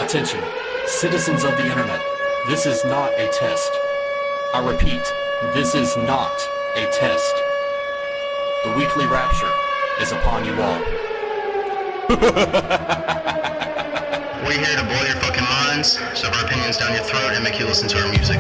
Attention, citizens of the internet, this is not a test. I repeat, this is not a test. The Weekly Rapture is upon you all. We're here to blow your fucking minds, shove our opinions down your throat, and make you listen to our music.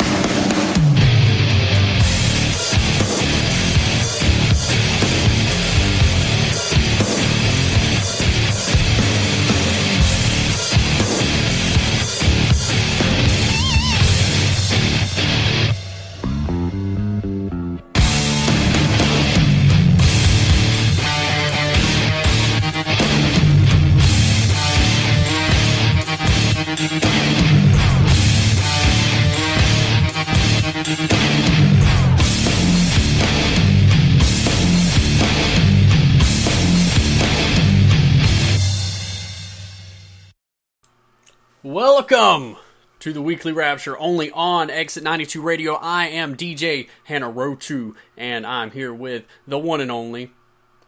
Welcome to the Weekly Rapture, only on Exit 92 Radio. I am DJ Hannah Rotu, and I'm here with the one and only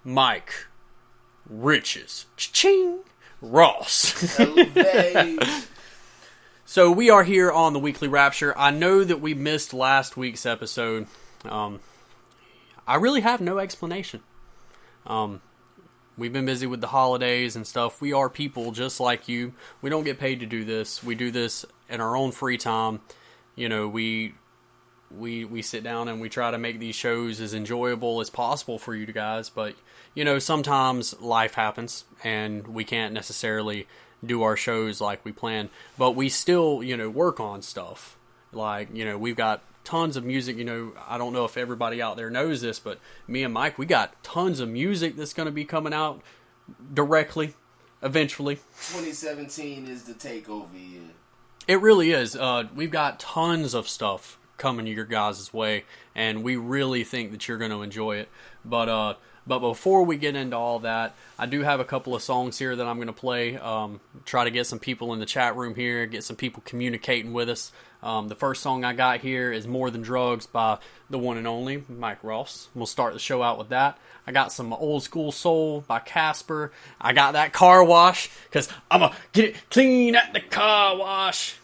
Mike Riches Cha-ching Ross. So we are here on the Weekly Rapture. I know that we missed last week's episode. I really have no explanation. We've been busy with the holidays and stuff. We are people just like you. We don't get paid to do this. We do this in our own free time. You know, we sit down and we try to make these shows as enjoyable as possible for you guys. But, you know, sometimes life happens and we can't necessarily do our shows like we plan. But we still, you know, work on stuff. Like, you know, we've got tons of music. You know, I don't know if everybody out there knows this, but me and Mike, we got tons of music that's going to be coming out directly, eventually. 2017 is the takeover year. It really is. We've got tons of stuff coming your guys' way, and we really think that you're going to enjoy it. But before we get into all that, I do have a couple of songs here that I'm going to play. Try to get some people in the chat room here, get some people communicating with us. The first song I got here is More Than Drugs by the one and only Mike Ross. We'll start the show out with that. I got some Old School Soul by Casper. I got that Car Wash, because I'm going to get it clean at the car wash.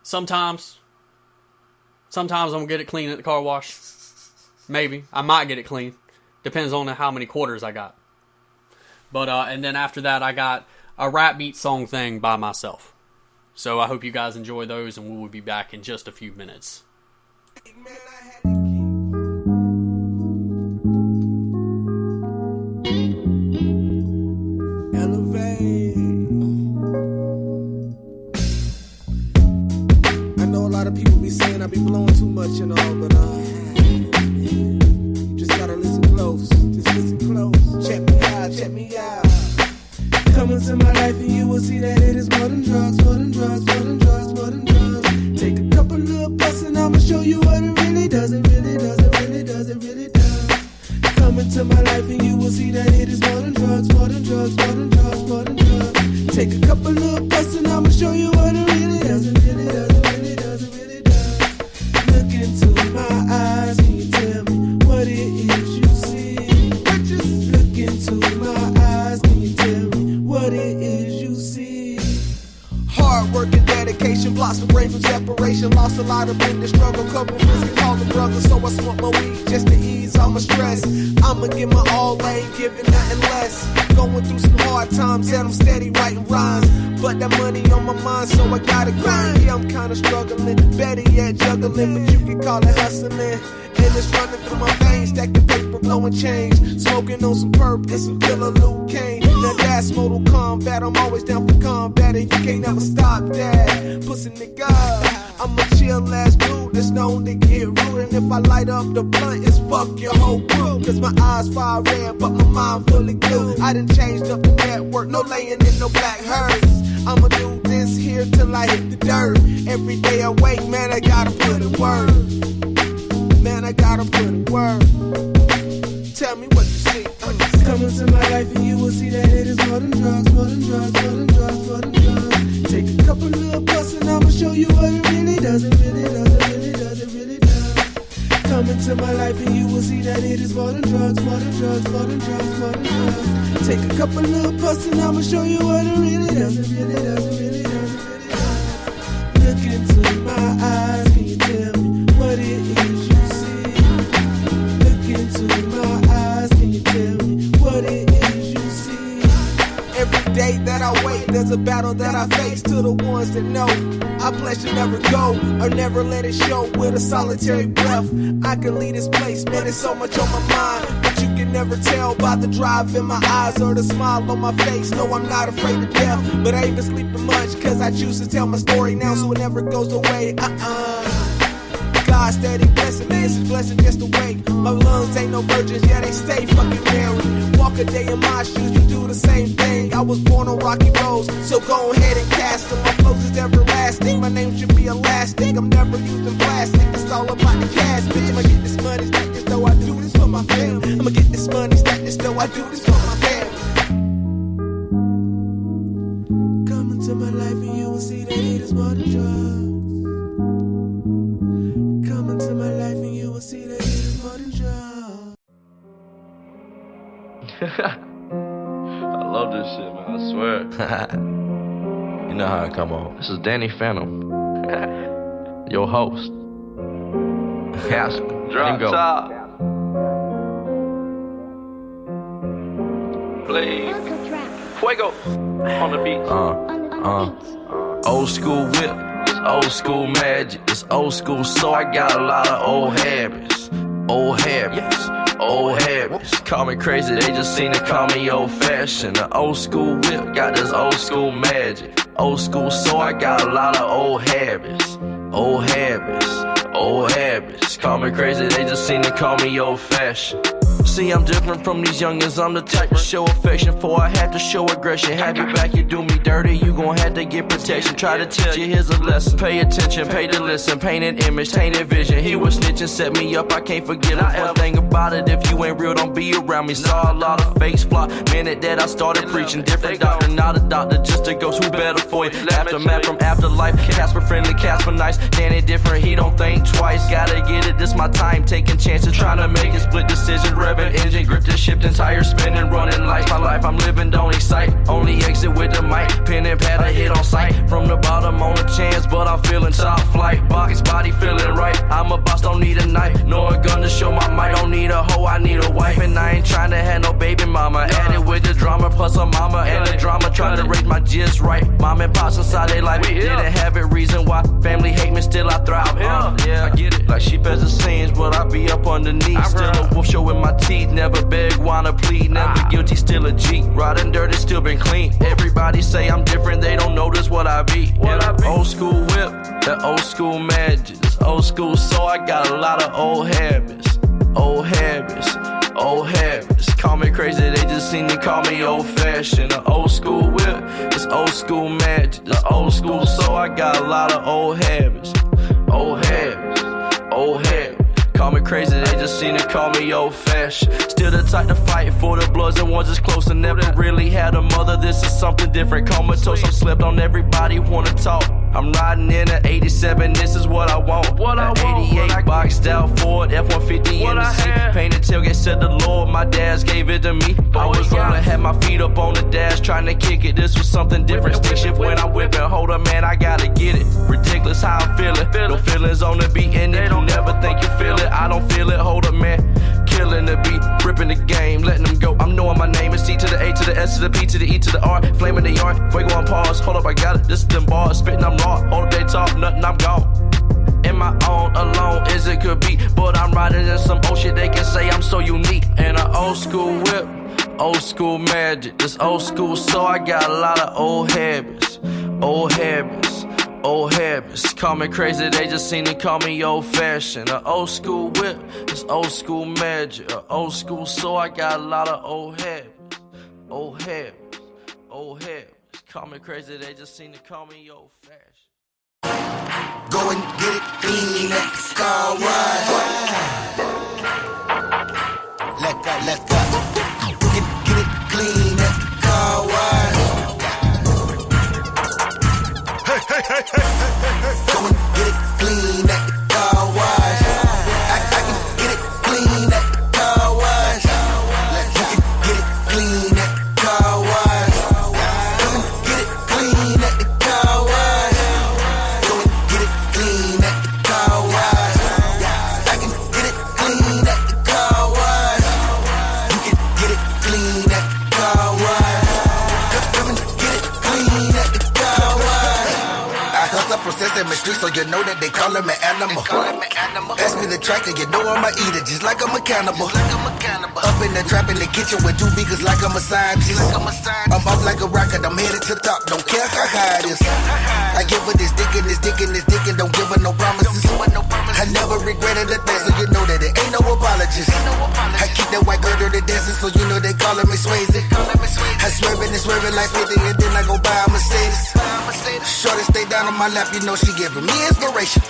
Sometimes I'm going to get it clean at the car wash. Maybe. I might get it clean. Depends on how many quarters I got. But and then after that, I got a rap beat song thing by myself. So I hope you guys enjoy those, and we will be back in just a few minutes. Elevate. I know a lot of people be saying I be blowing too much and all, but you just gotta listen close. Just listen close. Check me out, check me out. Come into my life and you will see that it is more than drugs, more than drugs, more than drugs, more than drugs. Take a couple little puffs and I'ma show you what it really does, it really does, it really does, it really does. Come into my life and you will see that it is more than drugs, more than drugs, more than drugs, more than drugs. Take a couple little puffs and I'ma show you what it really does, it really does, it really does, it really does. Look into my eyes and you tell me what it is you see. Look into my eyes, can you tell me what it is you see? Hard work and dedication blocks the brain from separation. Lost a lot of in the struggle. Couple friends can call them brothers, so I smoke my weed just to ease all my stress. I'ma give my all, ain't giving nothing less. Going through some hard times and I'm steady writing rhymes, but that money on my mind, so I gotta grind. Yeah, I'm kinda struggling, better yet juggling, but you can call it hustling. And it's running through my veins, stacking paper, blowing change. Smoking on some perp and some killer Luke Kane. Now that's Mortal Kombat, I'm always down for combat, and you can't never stop that. Pussy nigga, I'm a chill ass dude that's known to get rude. And if I light up the blunt, it's fuck your whole crew. Cause my eyes fire red, but my mind fully glued. I done changed up the network, no laying in no black hearse. I'ma do this here till I hit the dirt. Every day I wake, man, I gotta put in work. Man, I gotta put in work. Tell me what you see. Come into my life and you will see that it is more than drugs, more than drugs, more than drugs, more than drugs. Take a couple little puffs and I'ma show you what it really does, it really does, it really does, it really does. Come into my life and you will see that it is more than drugs, more than drugs, more than drugs, more than drugs. Take a couple little puffs and I'ma show you what it really does, it really does, it really does, it really does. side I face to the ones that know. I pledge to never go or never let it show with a solitary breath. I can leave this place, man, there's so much on my mind, but you can never tell by the drive in my eyes or the smile on my face. No, I'm not afraid of death, but I ain't been sleeping much, cause I choose to tell my story now so it never goes away. God steady blessing me, it's a blessing just to wake. My lungs ain't no virgins, yeah, they stay fucking married. Walk a day in my shoes, you do the same thing. I was born on rocky roads, so go ahead and cast them. My flows is everlasting, my name should be elastic. I'm never using plastic, it's all about the cash, bitch. I'ma get this money, stack this though, I do this for my family. I'ma get this money, stack this though, I do this for my family. Come into my life and you will see that it is more than drugs. Come into my life and you will see that it is more than drugs. I love this shit, man, I swear. You know how I come on. This is Danny Phantom, your host. Yes, drop go. top. Play Fuego on the beat. Old school whip, it's old school magic. It's old school, so I got a lot of old habits. Old habits, old habits. Call me crazy, they just seem to call me old fashioned. The old school whip got this old school magic. Old school, so I got a lot of old habits. Old habits, old habits. Call me crazy, they just seem to call me old fashioned. See, I'm different from these youngins. I'm the type to show affection before I have to show aggression. Have your back, you do me dirty, you gon' have to get protection. Try to teach you, here's a lesson. Pay attention, pay to listen. Paint an image, tainted vision. He was snitching, set me up, I can't forget him. One thing about it, if you ain't real, don't be around me. Saw a lot of fakes fly. Minute that I started preaching, different doctor, not a doctor, just a ghost who better for you. Aftermath from afterlife, Casper friendly, Casper nice. Danny different, he don't think twice. Gotta get it, this my time, taking chances, trying to make a split decision. Revving engine, grip the ship, and tires spinning, running lights. My life I'm living, don't excite. Only exit with the mic, pen and pad, I hit on sight. From the bottom on a chance, but I'm feeling top flight. Box body feeling right. I'm a boss, don't need a knife, nor a gun to show my might. Don't need a hoe, I need a wife, and I ain't trying to have no baby mama. Added with the drama, plus a mama, and the drama trying to raise my gist right. Mom and pops inside they life, didn't have it, reason why. Family hate me, still I thrive. Yeah, I get it. Like sheep as it seems, but I be up underneath. Still a wolf show with my teeth, never beg, wanna plead, never guilty, still a G. Riding dirty, still been clean. Everybody say I'm different, they don't notice what I be. Old school whip, that old school magic. It's old school, so I got a lot of old habits. Old habits, old habits. Call me crazy, they just seem to call me old fashioned. The old school whip, it's old school magic. It's old school, so I got a lot of old habits. Old habits, old habits. Call me crazy, they just seem to call me old fashioned. Still the type to fight for the bloods and ones that's close and never really had a mother. This is something different. Comatose, I'm slept on, everybody wanna talk. I'm riding in an 87, this is what I want. An 88 boxed out Ford, F-150 in the seat. Painted tailgate, said the Lord, my dad's gave it to me. I was rolling, had my feet up on the dash, trying to kick it. This was something different. Stick shift when I'm whipping. Hold up, man, I gotta get it. Ridiculous how I'm feeling. No feelings on the beat, and if you never think you feel it, I don't feel it. Hold up, man. Killing the beat, ripping the game, letting them go. I'm knowing my name is C to the A to the S to the P to the E to the R. Flaming the yard, Fuego on pause. Hold up, I got it. This is them bars, spitting, I'm raw. Hold up, they talk, nothing, I'm gone. In my own, alone as it could be. But I'm riding in some old shit, they can say I'm so unique. And an old school whip, old school magic. This old school, so I got a lot of old habits. Old habits, old habits. Call me crazy, they just seem to call me old fashioned. An old school whip, it's old school magic. An old school, so I got a lot of old habits. Old habits, old habits. Call me crazy, they just seem to call me old fashioned. Go and get it clean at the car wash. Let go. Get it clean at the car wash. Go and get it clean at the car wash. I can get it clean at the car wash. You can get it clean at the car wash. Go and get it clean at the car wash. Go and get it clean at the car wash. I can get it clean at the car wash. You can get it clean at the car wash. Come and get it clean at the car wash. I suffer Sesame Street, so you know that they call him an animal. Pass me the track and you know I'm a eater, just like I'm a cannibal. Up in the trap in the kitchen with 2 beakers like I'm a scientist. I'm up like a rocket, I'm headed to the top, don't care how high it is. I give her this dick and this dick and this dick and don't give her no promises. I never regretted a thing, so you know that it ain't no apologies. I keep that white girl to dancing, so you know they calling me Swayze. I swerving and swerving like 50 and then I go buy a Mercedes. Shorty stay down on my lap, you know she giving me inspiration.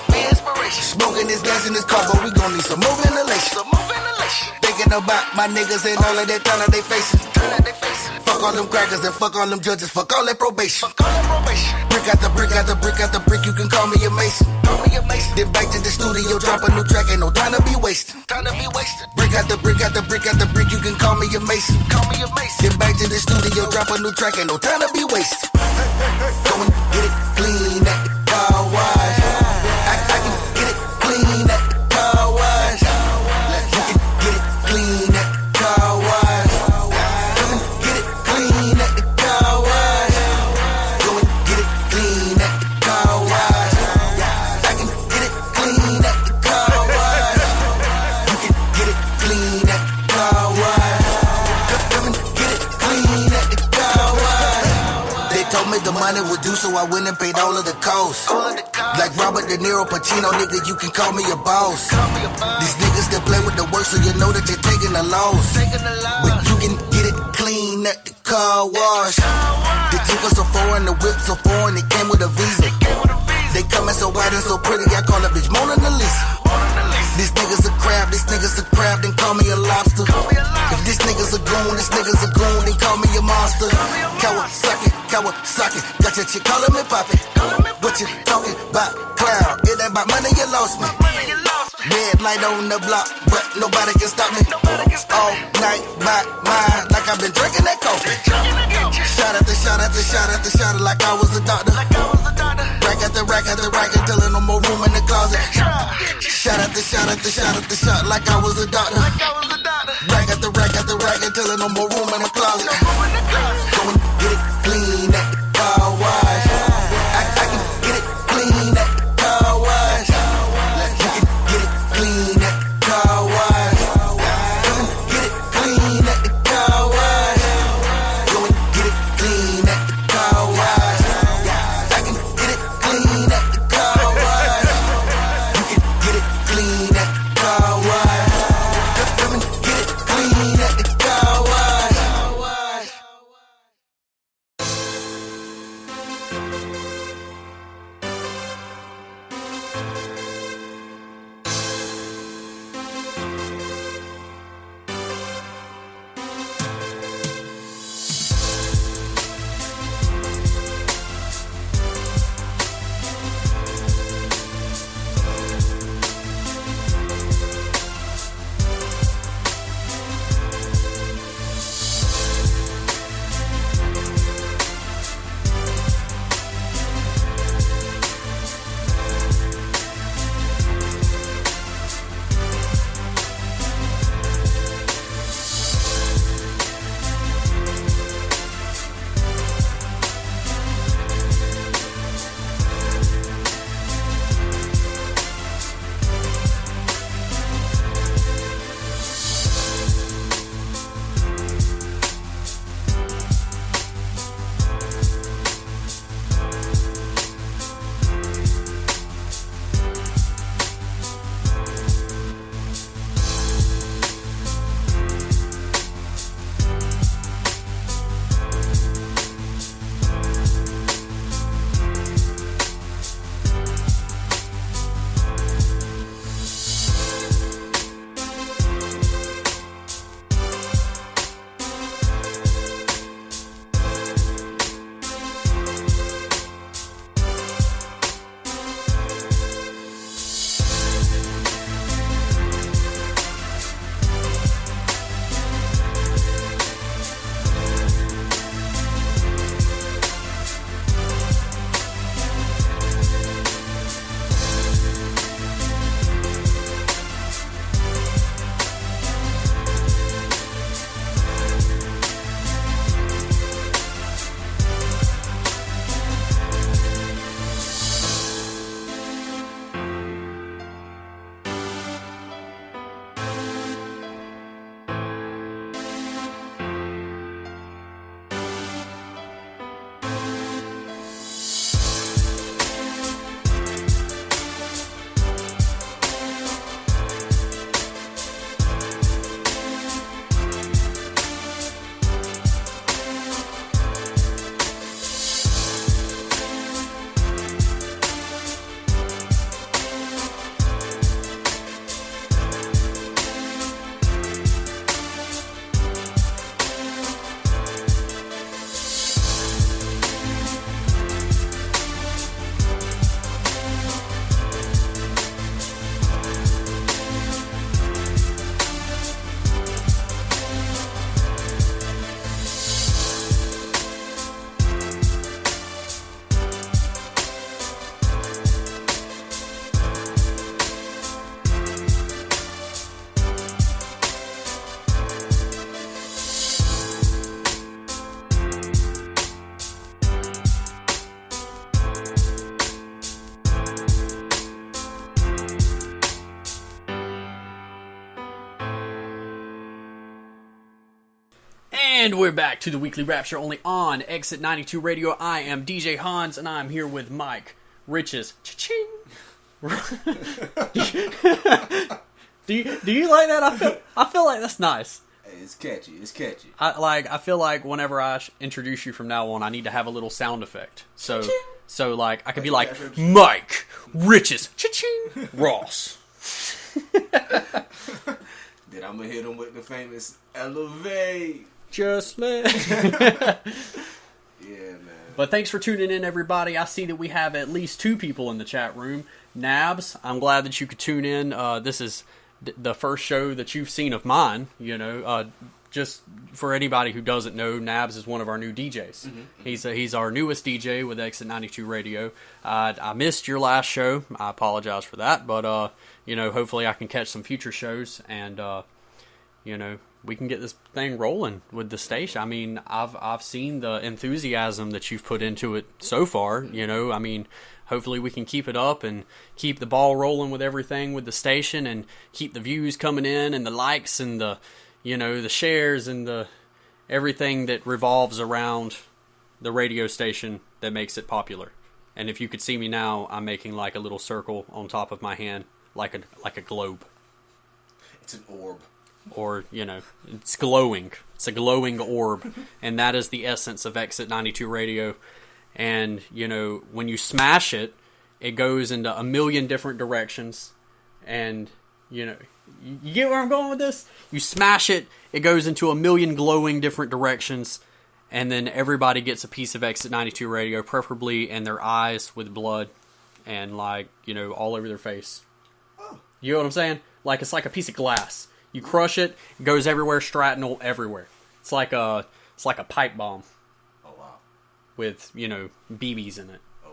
Smoking this gas in this car, but we gon' need some more ventilation. Thinking about my niggas and all of that talent they facing. Fuck all them crackers and fuck all them judges, fuck all that probation. Brick after brick after brick after brick, you can call me a mason. Then back to the studio, drop a new track, ain't no time to be wasted. Brick after brick after brick after brick, you can call me a mason. Then back to the studio, drop a new track, ain't no time to be wasted. Go and get it clean at the car wash. I can get it clean at the car wash. You can get it clean at the car wash. Go and get it clean at the car wash. Go and get it clean at the car wash. I can get it clean at the car wash. You can get it clean at the car wash. Come and get it clean at the car wash. They told me the money would do, so I went and paid all of the costs. Like Robert De Niro, Pacino, nigga, you can call me a boss. These niggas that play with the work, so you know that you're taking the loss. But you can get it clean at the car wash. The tickets are foreign, the whips are foreign, it came with a visa. They coming so white and so pretty, I call a bitch Mona Lisa. These niggas a crab, these niggas a crab, then call me a lobster. If this nigga's a goon, then call me a monster. Kawasaki, Kawasaki, got your chick calling me poppy. What you talking about, clown? It ain't about money, you lost me. Red light on the block, but nobody can stop me. All night by mine, like I've been drinking that coffee. Shot after shot after shot after shot, like I was a doctor. Rack after rack after rack until there's no more room in the closet. Shot after shot after shot after shot, like I was a doctor. Rack after rack after rack until there's no more room in the closet. Go and get it clean at the car wash. I can get it clean at the car wash. You can get it clean at the car wash. Come and get it clean at the car wash. Go and get it clean at the car wash. I can get it clean at the car wash. You can get it clean at the car wash. Come and get it clean at the car wash. And we're back to the Weekly Rapture only on Exit 92 Radio. I am DJ Hans, and I'm here with Mike Riches. Cha-ching! Do you like that? I feel like that's nice. Hey, it's catchy. It's catchy. I feel like whenever I introduce you from now on, I need to have a little sound effect. So like I could be like Mike Riches, cha-ching, Ross. Then I'm gonna hit him with the famous elevate. Just let. Yeah, man. But thanks for tuning in, everybody. I see that we have at least 2 people in the chat room. Nabs, I'm glad that you could tune in. This is the first show that you've seen of mine. You know, just for anybody who doesn't know, Nabs is one of our new DJs. Mm-hmm. He's our newest DJ with Exit 92 Radio. I missed your last show. I apologize for that, but you know, hopefully I can catch some future shows, and you know, we can get this thing rolling with the station. I mean, I've seen the enthusiasm that you've put into it so far. You know, I mean, hopefully we can keep it up and keep the ball rolling with everything with the station, and keep the views coming in and the likes and the, you know, the shares and the everything that revolves around the radio station that makes it popular. And if you could see me now, I'm making like a little circle on top of my hand, like a globe. It's an orb. Or, you know, it's glowing. It's a glowing orb. And that is the essence of Exit 92 Radio. And, you know, when you smash it, it goes into a million different directions. And, you know, you get where I'm going with this? You smash it, it goes into a million glowing different directions. And then everybody gets a piece of Exit 92 Radio, preferably in their eyes with blood. And, like, you know, all over their face. Oh. You know what I'm saying? Like, it's like a piece of glass. You crush it, it goes everywhere, shrapnel everywhere. It's like a pipe bomb. Oh wow. With, you know, BBs in it. Oh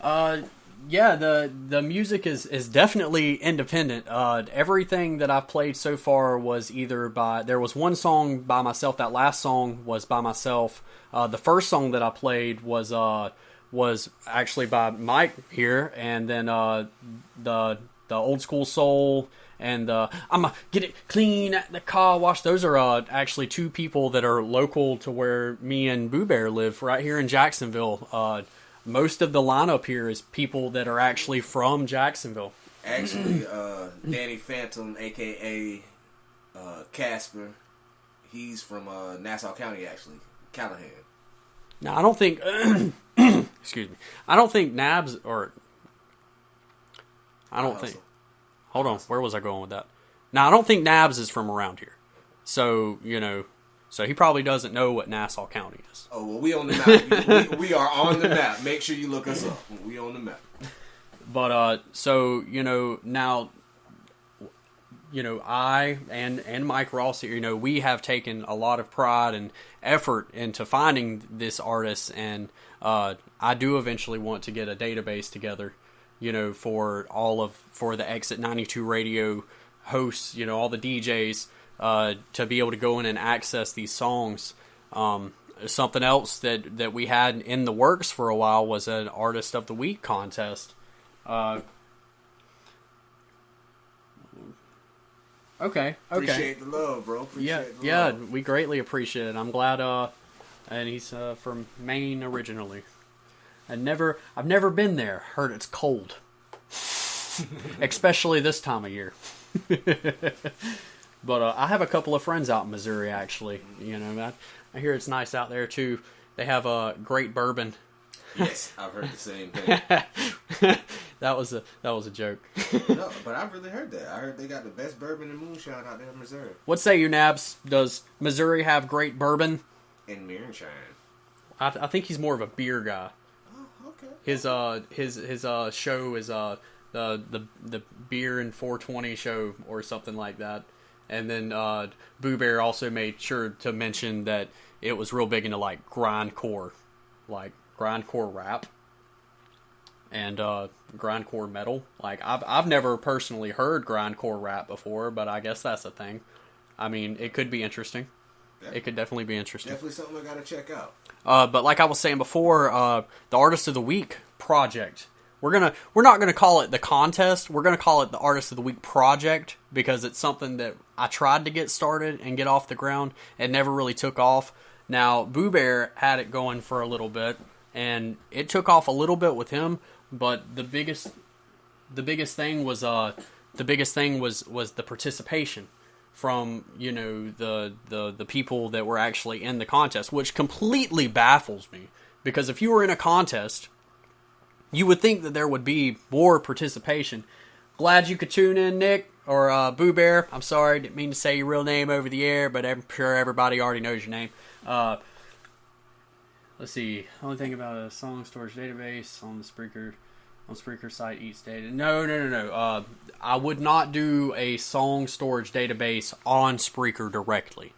wow. Yeah, the music is definitely independent. Everything that I've played so far was either there was one song by myself. That last song was by myself. The first song that I played was actually by Mike here, and then the Old School Soul and I'ma get it clean at the car wash. Those are actually 2 people that are local to where me and Boo Bear live, right here in Jacksonville. Most of the lineup here is people that are actually from Jacksonville. Actually, Danny Phantom, a.k.a. Casper, he's from Nassau County, actually. Callahan. Now, I don't think... excuse me. I don't think Nabs, or... I don't think... Hold on, where was I going with that? Now, I don't think Nabs is from around here. So, you know... So he probably doesn't know what Nassau County is. Oh, well, we on the map. we are on the map. Make sure you look us up. We on the map. But, so, you know, now, you know, I and Mike Ross here, you know, we have taken a lot of pride and effort into finding this artist, and I do eventually want to get a database together, you know, for the Exit 92 Radio hosts, you know, all the DJs, to be able to go in and access these songs. Something else that we had in the works for a while was an Artist of the Week contest. Okay. Appreciate the love, bro. Appreciate the love. We greatly appreciate it. I'm glad. And he's from Maine originally. I've never been there. Heard it's cold, especially this time of year. But I have a couple of friends out in Missouri, actually. You know, I hear it's nice out there too. They have a great bourbon. Yes, I've heard the same thing. That was a joke. No, but I've really heard that. I heard they got the best bourbon and moonshine out there in Missouri. What say you, Nabs? Does Missouri have great bourbon? And moonshine. I think he's more of a beer guy. Oh, okay. His show is the beer and 420 show or something like that. And then Boo Bear also made sure to mention that it was real big into like grindcore rap and grindcore metal. Like I've never personally heard grindcore rap before, but I guess that's a thing. I mean, it could be interesting. It could definitely be interesting. Definitely something I gotta check out. But like I was saying before, the Artist of the Week project, we're not gonna call it the contest. We're gonna call it the Artist of the Week project, because it's something that I tried to get started and get off the ground. It never really took off. Now, Boo Bear had it going for a little bit, and it took off a little bit with him. But the biggest thing was the participation from, you know, the people that were actually in the contest, which completely baffles me. Because if you were in a contest, you would think that there would be more participation. Glad you could tune in, Nick, or Boo Bear. I'm sorry, didn't mean to say your real name over the air, but I'm sure everybody already knows your name. Let's see. Only thing about a song storage database on the Spreaker site eats data. No. I would not do a song storage database on Spreaker directly.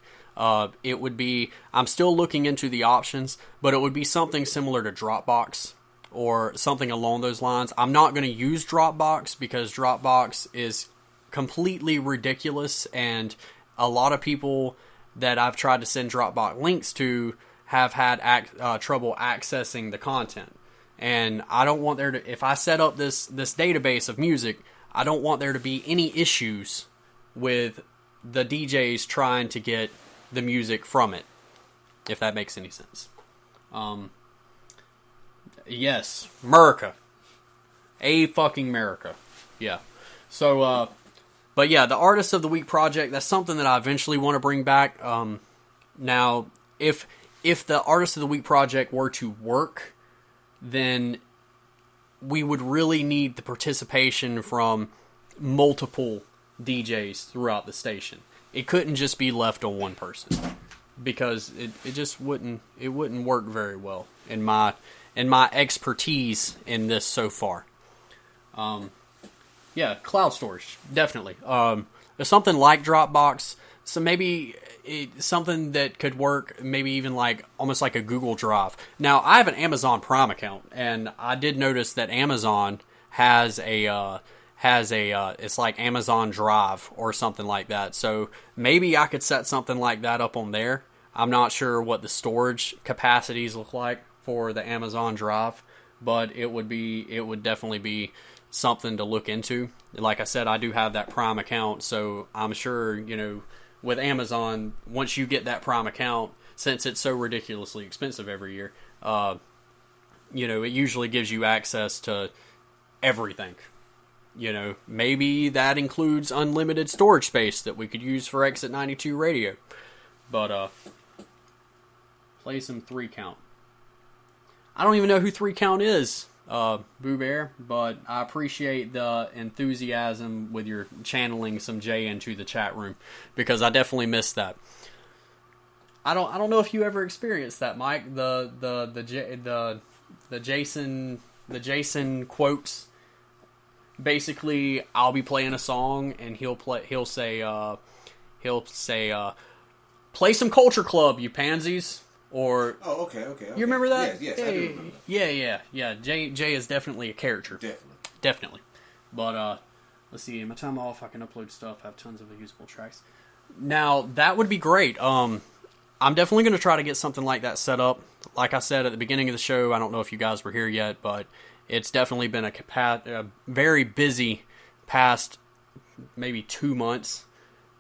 It would be, I'm still looking into the options, but it would be something similar to Dropbox or something along those lines. I'm not going to use Dropbox because Dropbox is completely ridiculous, and a lot of people that I've tried to send Dropbox links to have had trouble accessing the content. And I don't want there to, if I set up this database of music, I don't want there to be any issues with the DJs trying to get the music from it, if that makes any sense. Yes, America. A fucking America. Yeah. So, but yeah, the Artist of the Week project, that's something that I eventually want to bring back. Now, if the Artist of the Week project were to work, then we would really need the participation from multiple DJs throughout the station. It couldn't just be left on one person, because it just wouldn't work very well in my expertise in this so far. Yeah, cloud storage, definitely. There's something like Dropbox, so maybe something that could work, maybe even like almost like a Google Drive. Now, I have an Amazon Prime account, and I did notice that Amazon has it's like Amazon Drive or something like that. So maybe I could set something like that up on there. I'm not sure what the storage capacities look like for the Amazon Drive, but it would definitely be something to look into. Like I said, I do have that Prime account, so I'm sure, you know, with Amazon, once you get that Prime account, since it's so ridiculously expensive every year, you know, it usually gives you access to everything. You know, maybe that includes unlimited storage space that we could use for Exit 92 radio. But, play some 3 Count. I don't even know who 3 Count is, Boo Bear, but I appreciate the enthusiasm with your channeling some J into the chat room, because I definitely missed that. I don't know if you ever experienced that, Mike. The Jason quotes. Basically, I'll be playing a song and he'll say play some Culture Club, you pansies. Or okay. You remember that? Yes, I do remember that. Yeah. Jay is definitely a character. Definitely. But let's see. In my time off, I can upload stuff. I have tons of usable tracks. Now that would be great. I'm definitely going to try to get something like that set up. Like I said at the beginning of the show, I don't know if you guys were here yet, but it's definitely been a very busy past maybe 2 months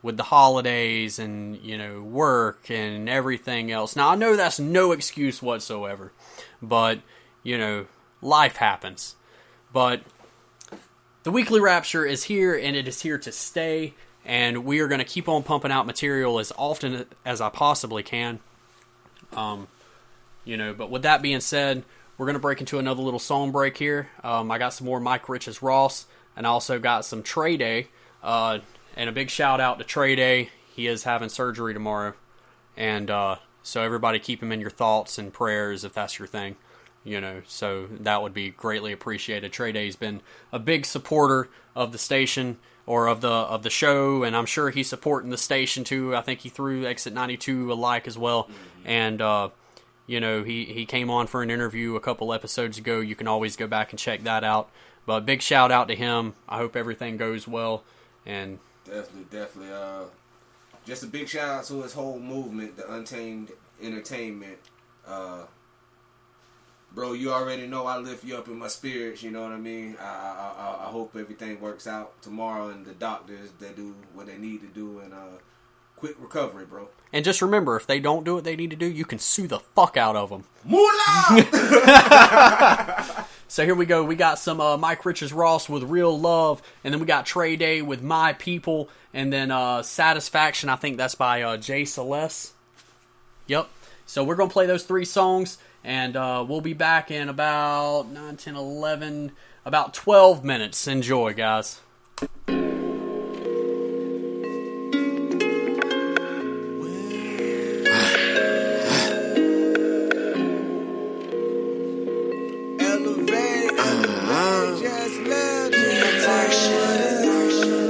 with the holidays and, you know, work and everything else. Now, I know that's no excuse whatsoever, but, you know, life happens. But the Weekly Rapture is here, and it is here to stay, and we are going to keep on pumping out material as often as I possibly can. You know, but with that being said, we're going to break into another little song break here. I got some more Mike Rich's Ross, and I also got some Trey Day. And a big shout out to Trey Day. He is having surgery tomorrow. And so everybody keep him in your thoughts and prayers if that's your thing. You know, so that would be greatly appreciated. Trey Day's been a big supporter of the station, or of the show, and I'm sure he's supporting the station too. I think he threw Exit 92 a like as well. And you know, he came on for an interview a couple episodes ago. You can always go back and check that out. But big shout out to him. I hope everything goes well. And Definitely. Just a big shout out to his whole movement, the Untamed Entertainment bro, you already know I lift you up in my spirits. You know what I mean? I hope everything works out tomorrow, and the doctors, they do what they need to do, and quick recovery, bro. And just remember, if they don't do what they need to do, you can sue the fuck out of them. Moolah! So here we go. We got some Mike Richards Ross with Real Love, and then we got Trey Day with My People, and then Satisfaction. I think that's by Jay Celeste. Yep. So we're going to play those 3 songs, and we'll be back in about 9, 10, 11, about 12 minutes. Enjoy, guys.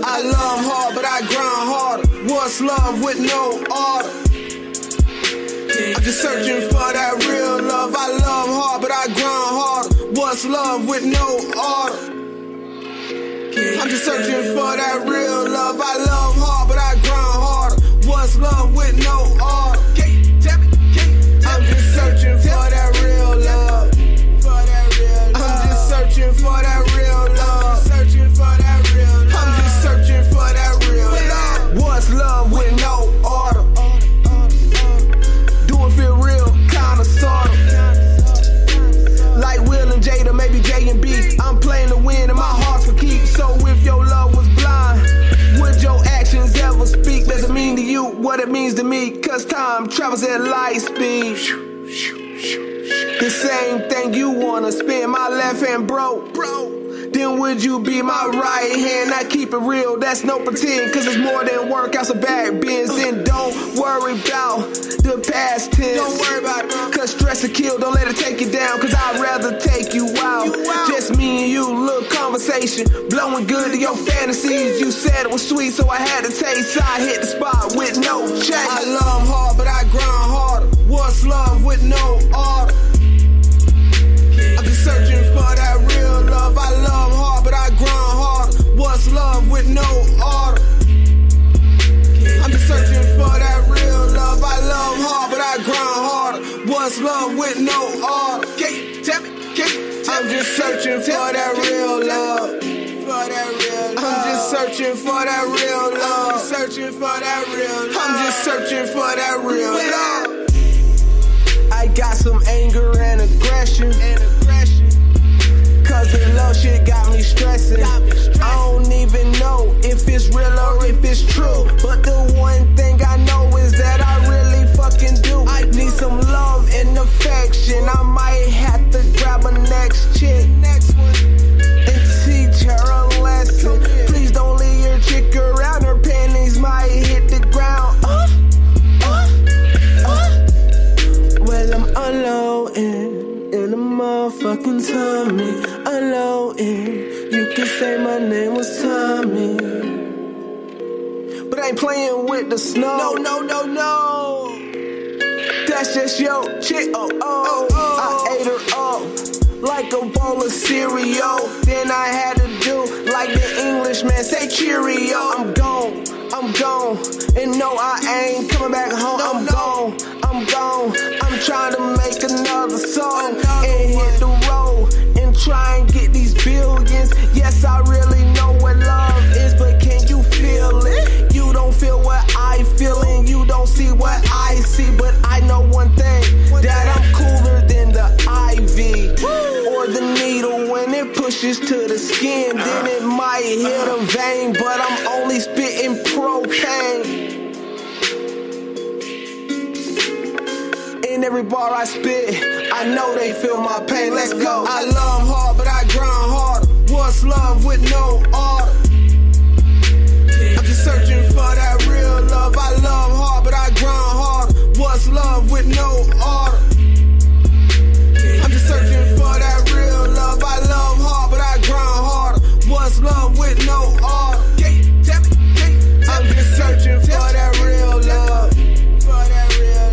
I love hard, but I grind harder. What's love with no order? I'm just searching for that real love. I love hard, but I grind harder. What's love with no order? I'm just searching for that real love. I love hard, but I grind harder. What's love with no order? I'm just searching for that real love. I'm just searching for that real love. I'm just searching for that real love. What's love with no order? Do it feel real, kinda, sorta. Like Will and Jada, maybe J and B. I'm playing to win and my heart's for keep. So if your love was blind, would your actions ever speak? Does it mean to you what it means to me? Cause time travels at light speed. The same thing you wanna spin, my left hand broke, then would you be my right hand? I keep it real, that's no pretend, cause it's more than workouts or back bends. And don't worry about the past tense, don't worry about it, cause stress will kill, don't let it take you down, cause I'd rather take you out. Just me and you, little conversation, blowing good to your fantasies. You said it was sweet, so I had to taste, so I hit the spot with no change. I love hard, but I grind harder. What's love with no order? I'm just searching for that real love. I love hard, but I grind harder. What's love with no order? I'm just searching for that real love. I love hard, but I grind harder. What's love with no order? I'm just searching for that real love. I'm just searching for that real love. I'm just searching for that real love. I got some anger and aggression. Cause the love shit got me stressing. I don't even know if it's real or if it's true. But the one thing I know is that I really fucking do. I need some love and affection. I might have to grab a next chick and teach her a lesson. Please don't leave your chick around. Her panties might hit the ground. Well, I'm unloading in a motherfucking tummy. Unloading, you can say my name was Tommy. But I ain't playing with the snow. No. That's just your chick. I ate her up like a bowl of cereal. Then I had to do like the Englishman, say cheerio. I'm gone. And no, I ain't coming back home. I'm gone. I'm trying to make another song and hit the road and try and get these billions. Yes, I really know what love is, but can you feel it? You don't feel what I feel and you don't see what I see. But I know one thing, that I'm cooler than the IV or the needle. When it pushes to the skin, then it might hit a vein, but I'm only spitting propane. In every bar I spit, I know they feel my pain. Let's go. I love hard, but I grind harder. What's love with no order? I'm just searching for that real love. I love hard, but I grind harder. What's love with no order? I'm just searching for that real love. I love hard, but I grind harder. What's love with no order? I'm just searching for that real love.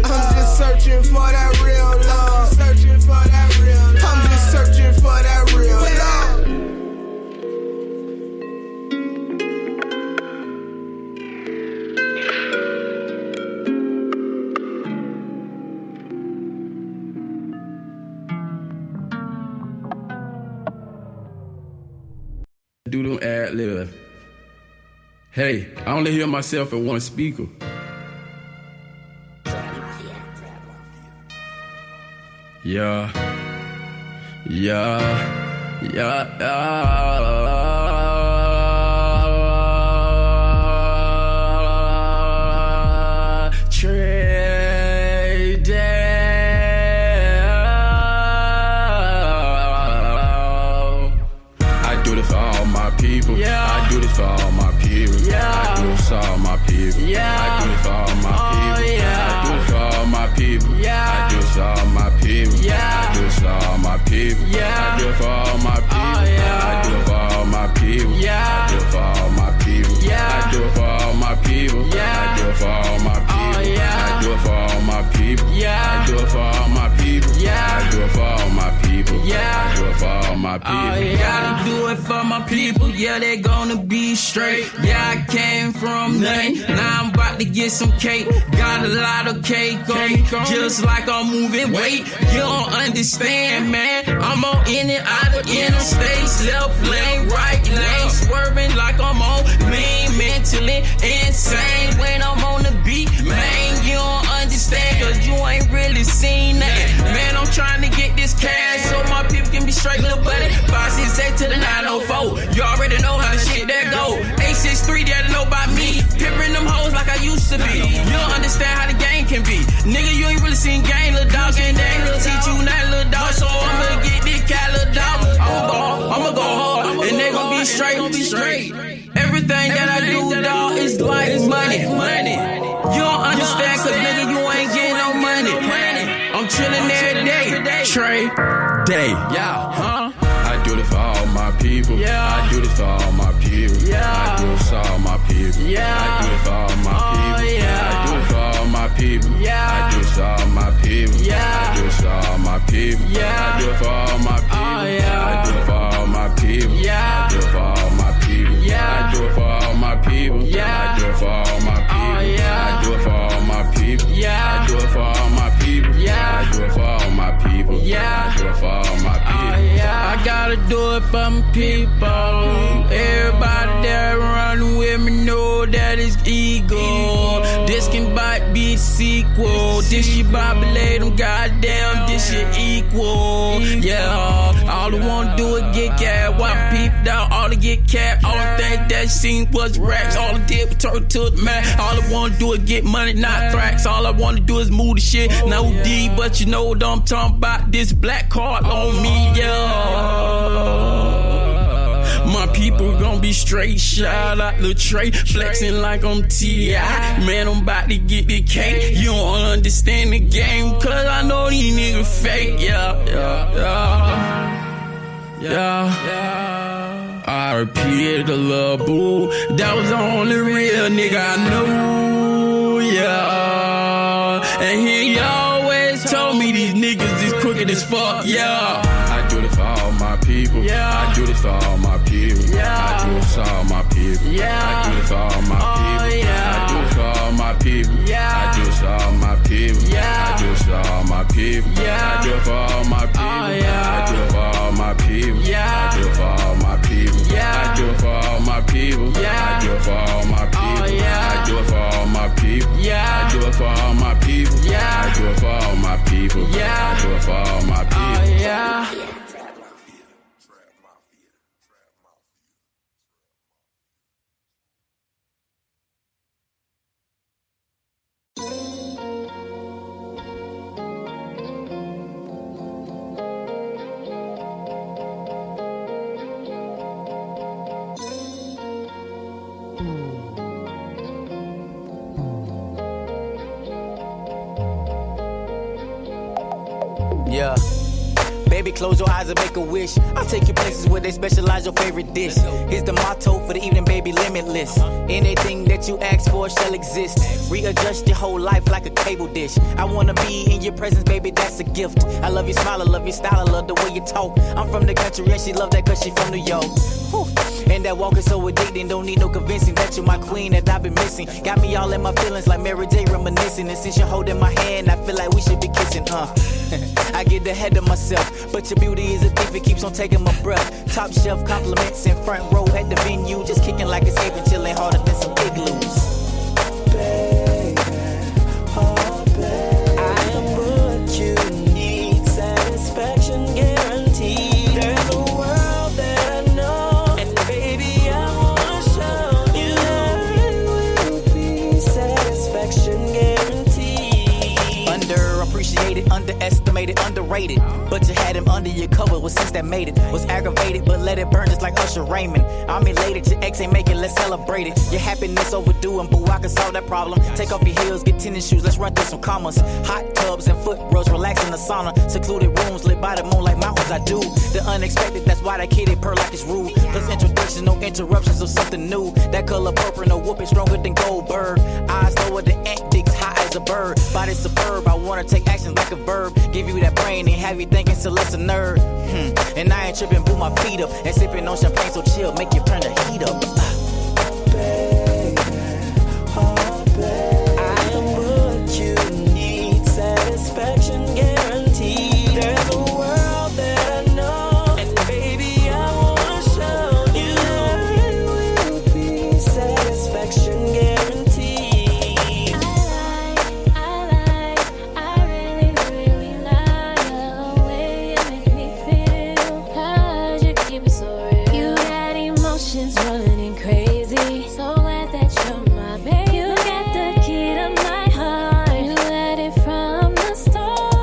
I'm just searching for that real love. I'm just searching for that real love. do them ad libs. Hey, I only hear myself in one speaker. Yeah. Trade down. I do this for all my people. Yeah. I do this for all my people. Yeah. I do this for all my people. Yeah. I do this for all my people. Yeah. I do this for all my people. Yeah. I do this for all my people. Yeah. I do this for all my people. Yeah. I do it for all my people. Yeah. I do it for all my people. Yeah. I do it for all my people. Yeah. I do it for all my people. Yeah. I do it for all my people. Yeah. I do it for all my people. Yeah. I do it for all my people. Yeah. I do it for all my people. Yeah. I do it for all my people. Gotta do it for my people. Yeah, they gonna be straight. Yeah, I came from nothing. Now I'm about to get some cake. Got a lot of cake on me, just like I'm moving weight. You don't understand, man. I'm on in and out of interstates, left lane, right lane, swerving like I'm on lean, mentally insane when I'm on the beat, man. You don't understand, cause you ain't really seen that. Man, I'm trying to get this cash so my people can be straight, little buddy. 568 to the 904. You already know how the shit that go. 863, they know about me. Pimping them hoes like I used to be. You don't understand how the game can be. Nigga, you ain't really seen game, little dog. And they ain't gonna teach you nothing, little dog. So I'ma get this cat, little dog. I'ma go hard. And they gon' be straight, Everything that I do, dog, is like money. You don't understand, cause nigga, you ain't getting no money. I'm chillin' every day. Trade day. Yeah, huh? I do this for all my people. Yeah. I do this for all my people. Yeah. I do this for all my people. Yeah. I do this for all my people. Yeah. I do this for all my people. Yeah. I do this for all my people. Yeah. I do this for all my people. Yeah. I do it for all my people. Yeah. I do it for all my people. Yeah. I do it for all my people. Yeah. I do it for all my people. Yeah. I do it for all my people. Yeah. I do it for all my people. Yeah. I do it for all my people. Yeah. I do it for all my people. Yeah. I do it for all my people. I gotta do it for my people. Everybody there running with me know that it's ego. This can be a sequel. This shit Bobby them goddamn, this shit equal. Yeah, all I wanna do is get cat. Why peep down, all to get cat. All I think that scene was racks. All I did was turn to the man. All I wanna do is get money, not thracks. All I wanna do is move the shit. No D, but you know what I'm talking about. This black card on me, my people gon' be straight. Shout out to Trey, flexing like I'm T.I. Man, I'm about to get the cake. You don't understand the game, cause I know these niggas fake. I repeated the love boo. That was the only real nigga I knew. And he always told me these niggas is crooked as fuck. I do this for all my people. I do this for all my people. I do this for all my people. I do this for all my people. I do this for all my people. I do this for all my people. I do this for all my people. I do it for all my people. I do it for all my people. I do it for all my people. I do it for all my people. I do it for all my people. I do it for all my people. I do it for all my people. I do it for all my people. I do it for all my people. Yeah. Baby, close your eyes and make a wish. I'll take you places where they specialize your favorite dish. Here's the motto for the evening, baby, limitless. Anything that you ask for shall exist. Readjust your whole life like a cable dish. I wanna be in your presence, baby, that's a gift. I love your smile, I love your style, I love the way you talk. I'm from the country and she love that cause she from New York. Whew. And that walk is so addicting, don't need no convincing that you're my queen that I've been missing. Got me all in my feelings like Mary J reminiscing. And since you're holding my hand, I feel like we should be kissing, I get ahead of myself, but your beauty is a thief, it keeps on taking my breath. Top shelf compliments in front row at the venue, just kicking like escaping, chilling harder than some igloos. Baby, oh baby, I am what you need, satisfaction guaranteed. There's a world that I know, and baby, I wanna show you. There will be satisfaction guaranteed. Underappreciated, underestimated, underrated. But you had him under your cover, was since that made it. Was aggravated, but let it burn just like Usher Raymond. I'm elated, your ex ain't make it, let's celebrate it. Your happiness overdue, and boo, I can solve that problem. Take off your heels, get tennis shoes, let's run through some commas. Hot tubs and foot rubs, relax in the sauna. Secluded rooms, lit by the moon like mountains, I do. The unexpected, that's why that kid it purr like it's rude. Plus introductions, no interruptions of something new. That color purple, no whooping stronger than Goldberg. Eyes lower than ant dicks, high as a bird. Body superb, I wanna take action like a verb. Give you that brain and have you thinking Celeste a nerd. And I ain't tripping, boot my feet up. And sipping on champagne so chill, make you turn the heat up. Baby, oh baby, I am what you need, satisfaction guaranteed. There's a world that I know, and baby, I wanna show you. There will be satisfaction guaranteed. Running crazy, so glad that you're my baby. You got the key to my heart. You had it from the start.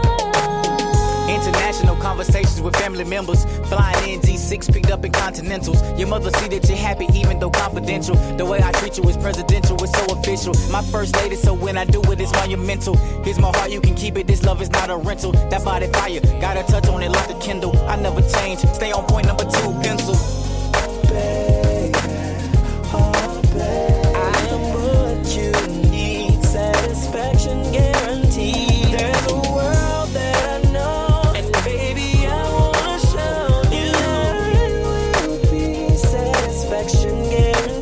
International conversations with family members. Flying in G6, picked up in Continentals. Your mother see that you're happy even though confidential. The way I treat you is presidential, it's so official. My first lady, so when I do it, it's monumental. Here's my heart, you can keep it, this love is not a rental. That body fire, got a touch on it like a Kindle. I never change, stay on point, number 2, pencil. Baby, oh baby, I am what you need, satisfaction guaranteed. There's a world that I know, and baby, I wanna show you. There will be satisfaction guaranteed.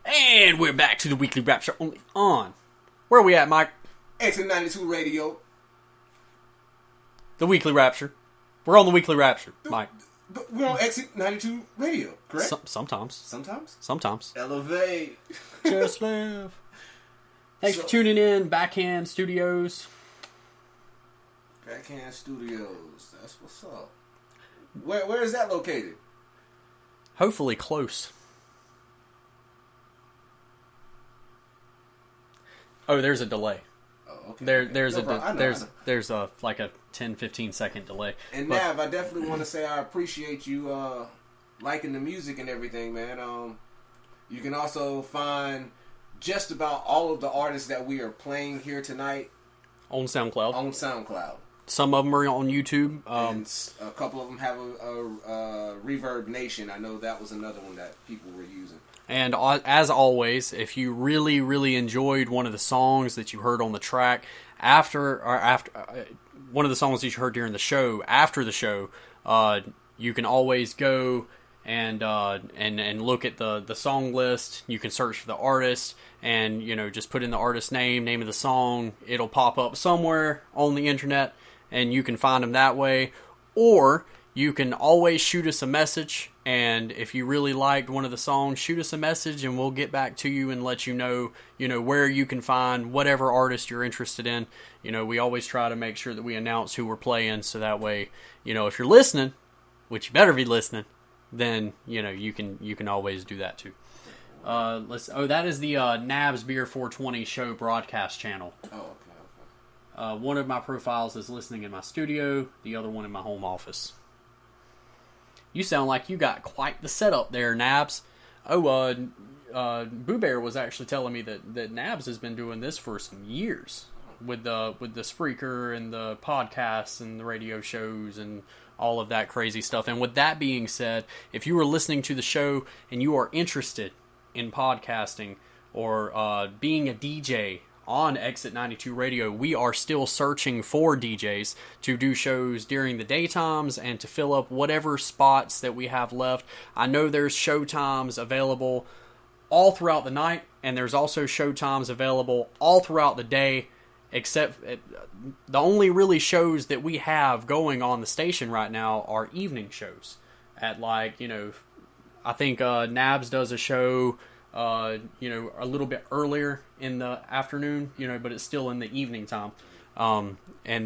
And we're back to the Weekly Rapture only on. Where are we at, Mike? Exit 92 Radio. The Weekly Rapture. We're on the Weekly Rapture, Mike. We're on Exit 92 Radio, correct? Sometimes. Sometimes? Sometimes. Elevate. Just live. Thanks for tuning in, Backhand Studios. Backhand Studios. That's what's up. Where is that located? Hopefully close. Oh, there's a delay. Oh, okay. There's a like a 10-15 second delay. And Nav, I definitely want to say I appreciate you liking the music and everything, man. You can also find just about all of the artists that we are playing here tonight on SoundCloud. Some of them are on YouTube. And a couple of them have a Reverb Nation. I know that was another one that people were using. And as always, if you really, really enjoyed one of the songs that you heard on the track after one of the songs that you heard during the show, after the show, you can always go and look at the song list. You can search for the artist and just put in the artist name of the song. It'll pop up somewhere on the internet, and you can find them that way. Or you can always shoot us a message, and if you really liked one of the songs, shoot us a message, and we'll get back to you and let you know, where you can find whatever artist you're interested in. We always try to make sure that we announce who we're playing, so that way, if you're listening, which you better be listening, then you can always do that too. That is the Nabs Beer 420 show broadcast channel. Oh, okay. One of my profiles is listening in my studio, the other one in my home office. You sound like you got quite the setup there, Nabs. Oh, Boo Bear was actually telling me that Nabs has been doing this for some years with the Spreaker and the podcasts and the radio shows and all of that crazy stuff. And with that being said, if you are listening to the show and you are interested in podcasting or being a DJ on Exit 92 Radio, we are still searching for DJs to do shows during the daytimes and to fill up whatever spots that we have left. I know there's show times available all throughout the night, and there's also show times available all throughout the day, except the only really shows that we have going on the station right now are evening shows at, like, you know, I think Nabs does a show you know, a little bit earlier in the afternoon, you know, but it's still in the evening time. And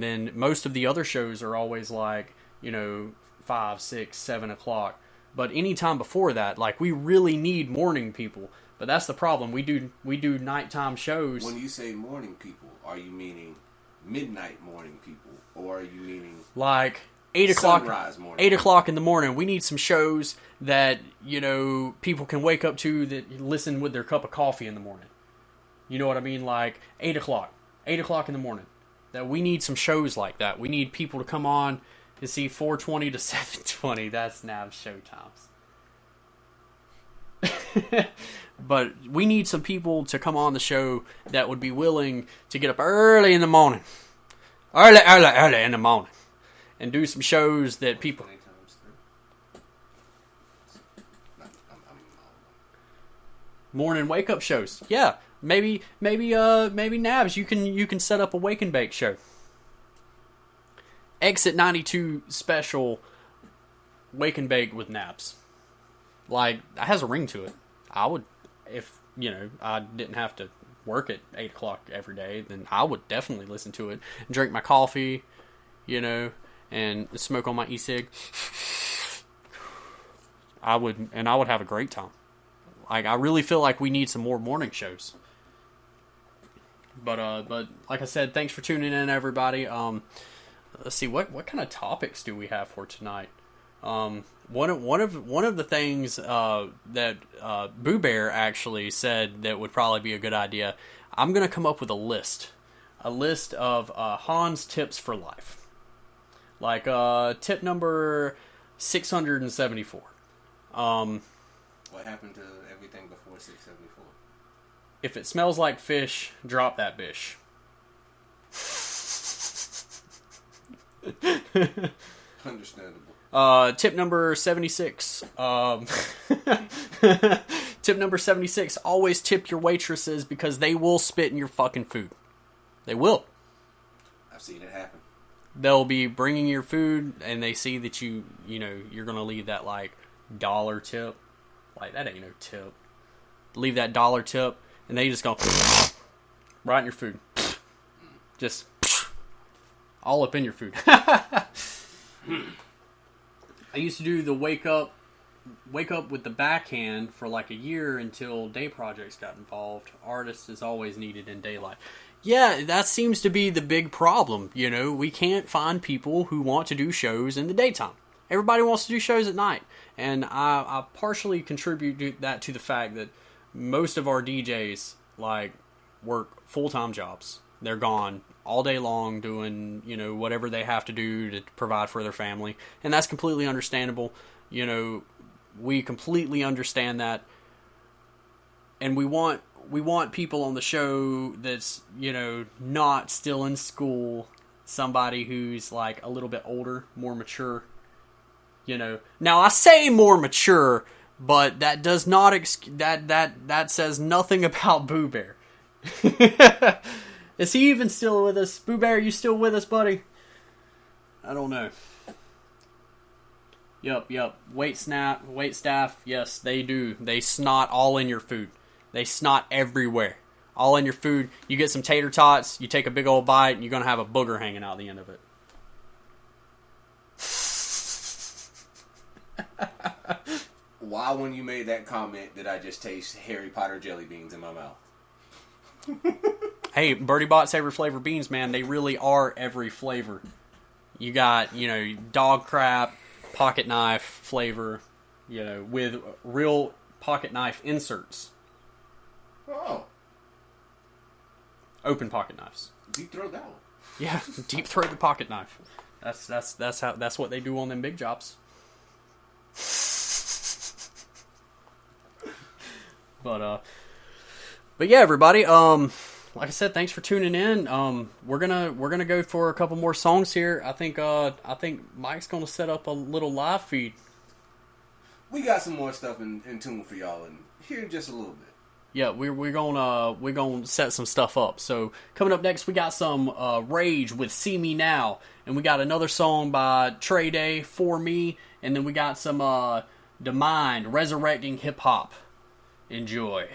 then most of the other shows are always like, you know, 5, 6, 7 o'clock. But any time before that, like, we really need morning people. But that's the problem. We do nighttime shows. When you say morning people, are you meaning midnight morning people, or are you meaning like 8 o'clock? Sunrise morning. 8 o'clock in the morning. We need some shows that, you know, people can wake up to, that listen with their cup of coffee in the morning. You know what I mean? Like 8 o'clock. 8 o'clock in the morning. That we need some shows like that. We need people to come on to see 4:20 to 7:20. That's Nav's show times. But we need some people to come on the show that would be willing to get up early in the morning. Early in the morning. And do some shows that people... Morning wake up shows. Yeah. Maybe Nabs, you can set up a wake and bake show. Exit 92 special wake and bake with Nabs. Like, it has a ring to it. I would, if, you know, I didn't have to work at 8 o'clock every day, then I would definitely listen to it. And drink my coffee, you know, and smoke on my e-cig. I would have a great time. Like, I really feel like we need some more morning shows. But like I said, thanks for tuning in, everybody. Let's see, what kind of topics do we have for tonight? One of the things that Boo Bear actually said that would probably be a good idea. I'm gonna come up with a list of Hans tips for life. Like tip number 674. What happened to everything before 674? If it smells like fish, drop that bish. Understandable. Tip number 76. Tip number 76. Always tip your waitresses because they will spit in your fucking food. They will. I've seen it happen. They'll be bringing your food and they see that you know, you're going to leave that like $1 tip. Like, that ain't no tip. Leave that $1 tip and they just go right in your food. Just all up in your food. I used to do the wake up with the backhand for like a year until day projects got involved. Artists is always needed in daylight. Yeah, that seems to be the big problem. You know, we can't find people who want to do shows in the daytime. Everybody wants to do shows at night. And I partially contribute that to the fact that most of our DJs like work full-time jobs. They're gone all day long doing, you know, whatever they have to do to provide for their family. And that's completely understandable. You know, we completely understand that. And we want people on the show that's, you know, not still in school. Somebody who's like a little bit older, more mature. You know, now I say more mature, but that does not that says nothing about Boo Bear. Is he even still with us? Boo Bear, you still with us, buddy? I don't know. Yup. Wait staff, yes, they do. They snot all in your food. They snot everywhere. All in your food. You get some tater tots, you take a big old bite, and you're going to have a booger hanging out the end of it. Why, when you made that comment, did I just taste Harry Potter jelly beans in my mouth? Hey, Birdie Bot's every flavor beans, man. They really are every flavor. You got, you know, dog crap, pocket knife flavor, you know, with real pocket knife inserts Open pocket knives. Deep throat that one. Yeah, deep throat the pocket knife. That's what they do on them big jobs. But yeah, everybody. Like I said, thanks for tuning in. We're gonna go for a couple more songs here. I think Mike's gonna set up a little live feed. We got some more stuff in tune for y'all in here in just a little bit. Yeah, we're gonna set some stuff up. So coming up next, we got some Rage with "See Me Now," and we got another song by Trey Day, "For Me," and then we got some The Mind, resurrecting hip hop. Enjoy.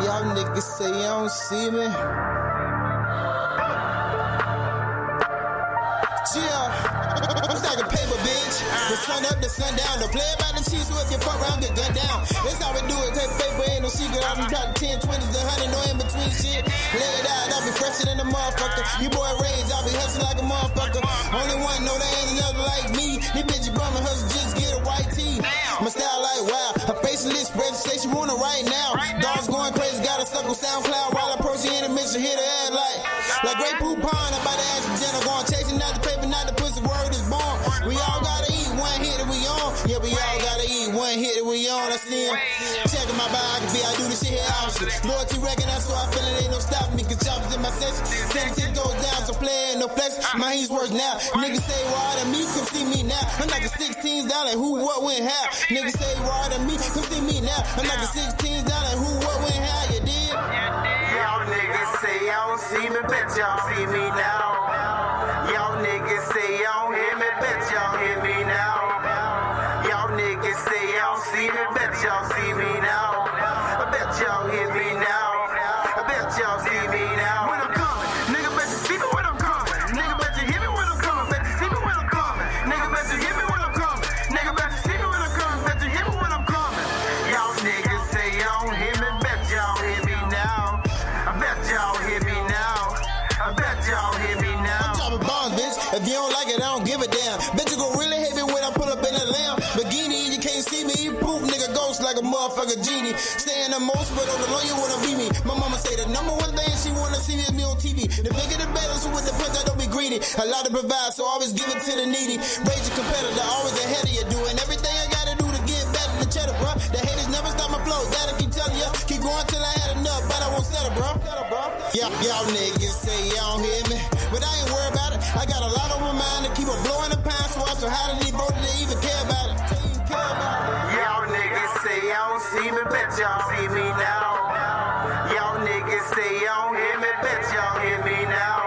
Y'all niggas say y'all don't see me. Chill. I'm stacking paper, bitch. The sun up, the sun down. Don't play about the cheese, so if you fuck around, get gunned down. That's how we do it, cause paper ain't no secret. I'm dropping 10, 20s, 100, no in between shit. Lay it out, I'll be fresher than a motherfucker. You boy Rage, I'll be hustling like a motherfucker. Only one know there ain't another like me. These bitches bumming hustle, just get a white tee. My style like wow. Her facialist registration, want it right now. Dogs going crazy, got a stuck on SoundCloud while I approach the intermission, hit her ad like Great Poupon. I'm about to ask the general, going chasing out the paper, not the pussy, word is born. We all gotta eat, one hit and we on. Yeah, we all gotta eat, one hit and we on. I see him checking my biography, I do this shit here opposite. Loyalty record, that's why I feel it ain't no stopping me, cause choppers in my section. 10 goes down, so play ain't no flex. My heat's worse now. Niggas say raw than me, come see me now. I'm knocking 16s down like who, what, when, how. Niggas say raw than me, come see me now. I'm knocking 16s down like who, what, when, how. You did? Y'all niggas say y'all don't see me, bet y'all see me now. Y'all niggas say y'all don't hear me, bet y'all hear me now. Y'all niggas say y'all see me, bet y'all see me now. I bet y'all hear me now. I bet y'all see me now. When I'm coming, nigga bet you see me when I'm coming. Nigga bet you hear me when I'm coming. Bet you see me when I'm coming. Nigga bet you hear me when I'm coming. Nigga bet you see me when I'm coming. Bet you hear me when I'm coming. Y'all niggas say y'all don't hear me, bet y'all hear me now. I bet y'all hear me now. I bet y'all hear me now. I'm dropping bombs, bitch. If you don't like it, I don't give a damn. Bet you gon' really hate me when I put up in a lamb. Bikini, you can't see me. You poof, nigga, ghost like a motherfucker genie. Staying the most, but on the low, you wanna be me. My mama say the number one thing she wanna see is me on TV. The bigger the better, so with the punch, I don't be greedy. A lot to provide, so always give it to the needy. Rage a competitor, always ahead of you. Doing everything I gotta do to get back to the cheddar, bro. The haters never stop my flow. That'll keep telling you. Keep going till I had enough, but I won't settle, bro. Y'all niggas say y'all don't hear me, but I ain't worried about it. I got a lot on my mind to keep on blowing the pine, so I'm so how did they vote to even care about it? Y'all niggas say y'all don't see me, bet y'all see me now. Y'all niggas say y'all don't hear me, bet y'all hear me now.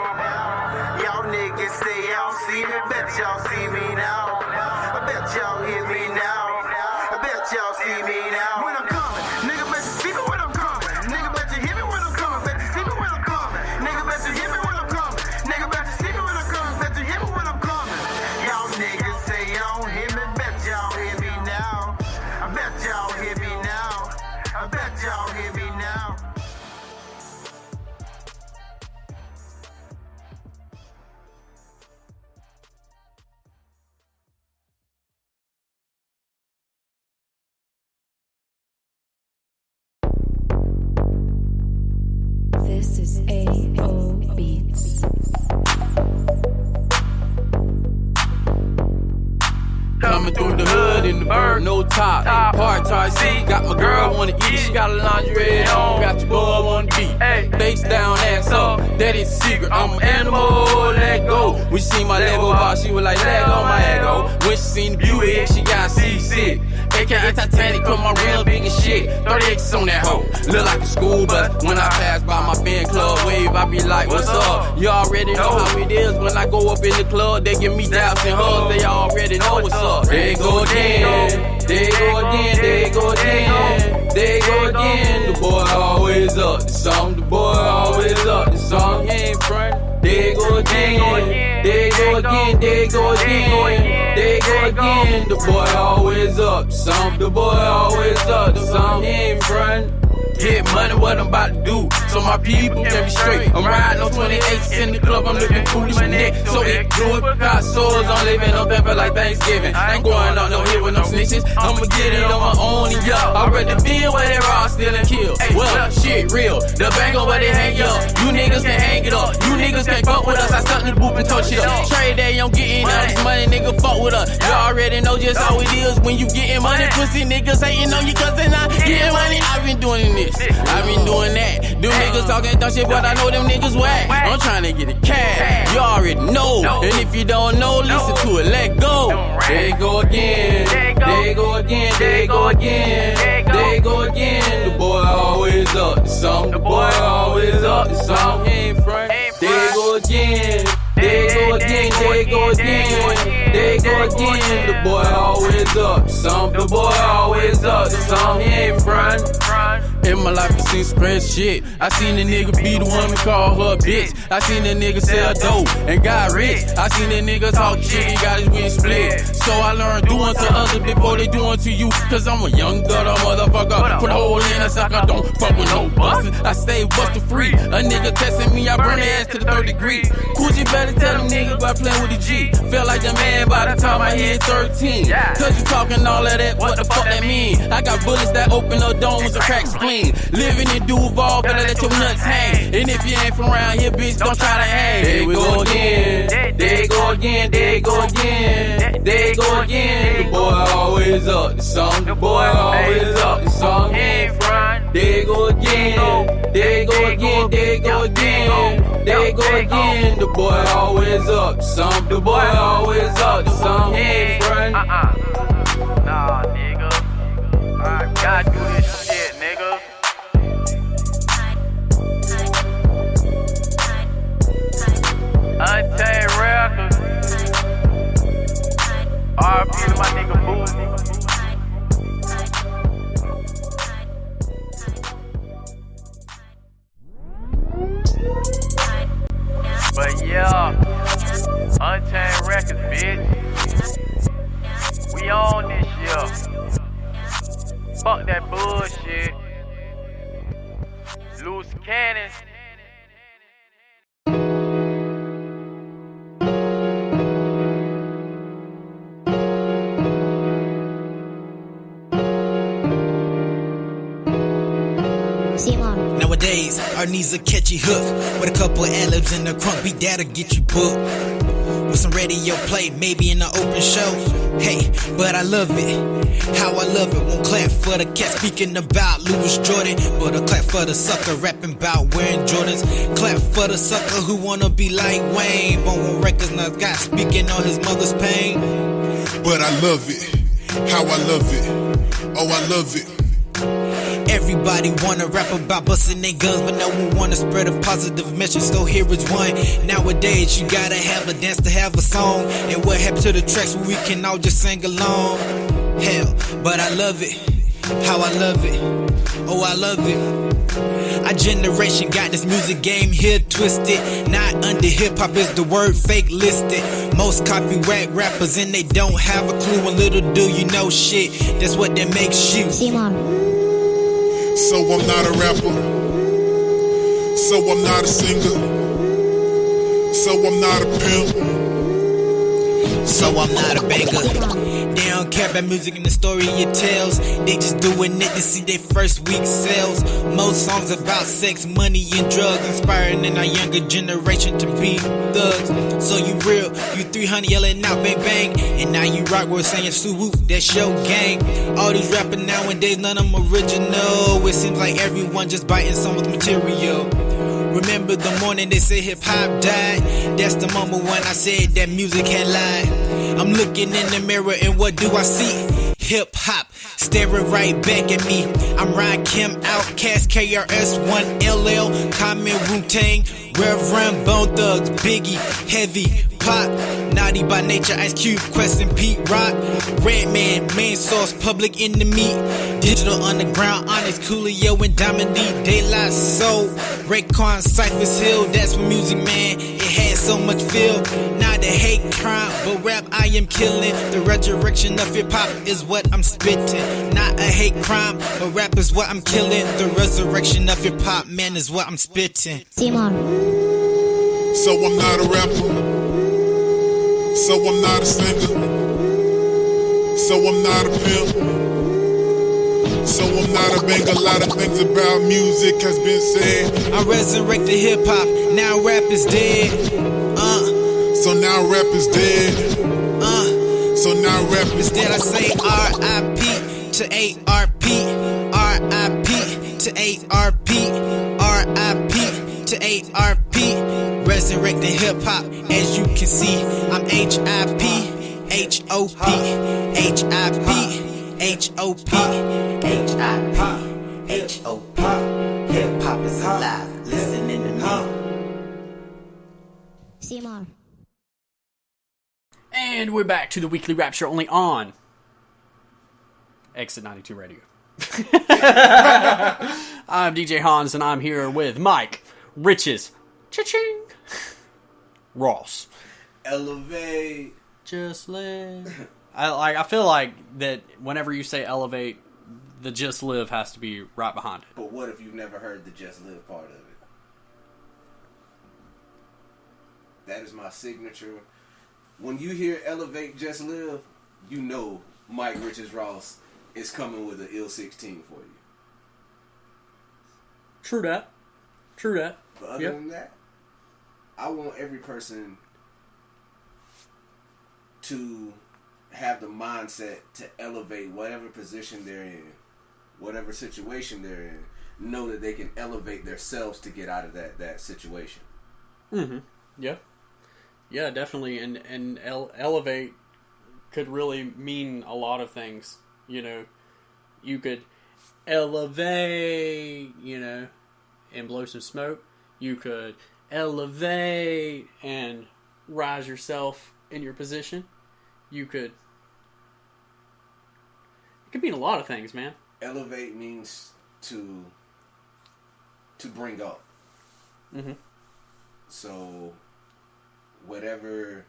Y'all niggas say y'all see me, bet y'all see me now. I bet y'all hear me now. I bet y'all see me now. When I'm coming, nigga bet you see me when I'm coming. Nigga bet you hear me when I'm coming. Bet you see me when I'm coming. Nigga bet you hear me when I'm coming. Nigga bet you see me when I'm coming. Bet you hear me when I'm coming. Y'all niggas say y'all don't hear me, bet y'all hear me now. I bet y'all hear me now. I bet y'all hear me now. This is AO Beats. Coming through the hood in the bird, no top, part-time seat. Got my girl wanna eat, she got a lingerie on. Got your boy wanna beat, face down, ass up. That is secret, I'm an animal, let go. When she seen my Lego box, she was like, let go my ego. When she seen the beauty, she got seasick. AKA Titanic, put my real big as shit. 38's on that hoe, look like a school bus. When I pass by my fan club wave, I be like, what's up? You already know how it is. When I go up in the club, they give me daps and hugs. They already know what's up. There go again, there go again, there go again, there go again. The boy always up to something, the boy always up to something. He ain't front. There go again, there go again, there go again, there go again. The boy always up to something, the boy always up to something. He ain't front. Get money, what I'm about to do. So my people can be straight. I'm riding on 28s in the club, I'm looking foolish and neck. So it do it, got souls, I'm living on pepper like Thanksgiving. I ain't going on no hill with no snitches. I'ma get it on my own and y'all. Already been where they raw, steal and kill. Well, shit real. The bank over they hang up. You niggas can't hang it up. You niggas can't fuck with us. I stuck in the boop and touch it up. Trade day, I'm getting all this money, nigga, fuck with us. You already know just how it is when you getting money. Pussy niggas hating on you cause they not getting money. I been doing this, I been doing that. Them niggas talking dumb shit, but I know them niggas whack. I'm trying to get a cash, you already know. And if you don't know, listen to it, let go. There you go again, there you go again, there you go again, there you go again. The boy always up to something, the boy always up to something. He ain't front. There you go again, there you go again, there you go again, there you go again. The boy always up to something, the boy always up to something. He ain't front. In my life, I seen some crazy shit. I seen a nigga beat a woman, call her a bitch. I seen a nigga sell dope and got rich. I seen a nigga talk shit, he got his wig split. So I learned doing to others before they doing to you. Cause I'm a young gutter motherfucker. Put a hole in a sucker, don't fuck with no bustin'. I stay buster free. A nigga testing me, I burn their ass to the 3rd degree. Coogee better tell them niggas by playing with the G. Felt like the man by the time I hit 13. Cause you talking all of that, what the fuck that mean? I got bullets that open up domes and crack spleen. Living in Duval, better let your nuts hang. And if you ain't from around here, bitch, don't try to hang. There you go again, there you go again, there you go again, there you go again. The boy always up to something, the boy always up to something. There you go again, there you go again, there you go again, there you go again. The boy always up to something, the boy always up to something. Nah, nigga, I gotta do this shit, nigga. Untamed Records. R.I.P. to my nigga Boozy. But yeah, Untamed Records, bitch. We on this shit. Fuck that bullshit. Loose cannons. Nowadays, our needs a catchy hook with a couple of ad-libs in the crunk beat that'll get you booked. With some radio play, maybe in an open show. Hey, but I love it, how I love it. Won't clap for the cat speaking about Louis Jordan, but a clap for the sucker rapping about wearing Jordans. Clap for the sucker who wanna be like Wayne. Bone records now got speaking on his mother's pain. But I love it, how I love it, oh I love it. Everybody wanna rap about busting their guns, but no one wanna spread a positive message, so here is one. Nowadays, you gotta have a dance to have a song. And what happened to the tracks where we can all just sing along? Hell, but I love it, how I love it, oh I love it. Our generation got this music game here twisted. Not under hip-hop is the word fake listed. Most copyright rappers and they don't have a clue. And little do you know shit, that's what that makes you. So I'm not a rapper, so I'm not a singer, so I'm not a pimp, so I'm not a banger. They don't care about music and the story it tells. They just doing it to see their first week sales. Most songs about sex, money, and drugs, inspiring in our younger generation to be thugs. So you real, you 300 yelling out bang bang, and now you rock with saying sue that's your gang. All these rappers nowadays, none of them original. It seems like everyone just biting someone's material. Remember the morning they said hip-hop died? That's the moment when I said that music had lied. I'm looking in the mirror and what do I see? Hip-hop staring right back at me. I'm Ryan Kim, Outkast, KRS-One, LL, Common, Wu-Tang, Reverend, Bone Thugs, Biggie, Heavy, Pop, Naughty by Nature, Ice Cube, Quest and Pete Rock, Redman, Main Source, Public Enemy, Digital Underground, Onyx, Coolio and Diamond D, De La Soul, Raekwon, Cypress Hill, that's for music, man. It had so much feel. Now the hate crime, but rap I am killing. The resurrection of hip hop is what I'm spitting. Not a hate crime, but rap is what I'm killing. The resurrection of hip hop, man, is what I'm spitting. So I'm not a rapper. So I'm not a singer. So I'm not a pimp. So I'm not a banger. A lot of things about music has been said. I resurrected hip hop, now rap is dead. So now rap is dead. So now rap is dead. I say R.I.P. to A.R.P. R.I.P. to A.R.P. R.I.P. to A.R.P. Resurrecting hip hop, as you can see. I'm H.I.P. H.O.P. H.I.P. H.O.P. H.I.P. H.O.P. Hip hop is alive. Listening to me. Seymour. And we're back to the Weekly Rapture only on Exit 92 Radio. I'm DJ Hans, and I'm here with Mike, Riches, Cha-ching, Ross. Elevate. Just live. I feel like that whenever you say elevate, the just live has to be right behind it. But what if you've never heard the just live part of it? That is my signature. When you hear elevate, just live, you know Mike Riches Ross is coming with an ill 16 for you. True that. But other than that, I want every person to have the mindset to elevate whatever position they're in, whatever situation they're in, know that they can elevate themselves to get out of that situation. Mm-hmm. Yeah, definitely. And elevate could really mean a lot of things. You know, you could elevate, and blow some smoke. You could elevate and rise yourself in your position. It could mean a lot of things, man. Elevate means to bring up. Mm-hmm. So, whatever,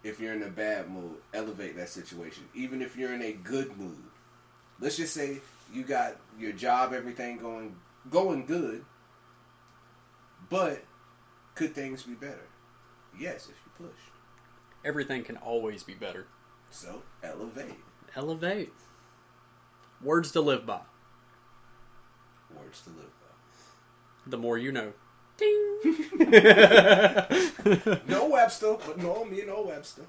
if you're in a bad mood, elevate that situation. Even if you're in a good mood. Let's just say you got your job, everything going good, but could things be better? Yes, if you push. Everything can always be better. So, elevate. Elevate. Words to live by. Words to live by. The more you know. Ding! No Webster, but no, me no Webster.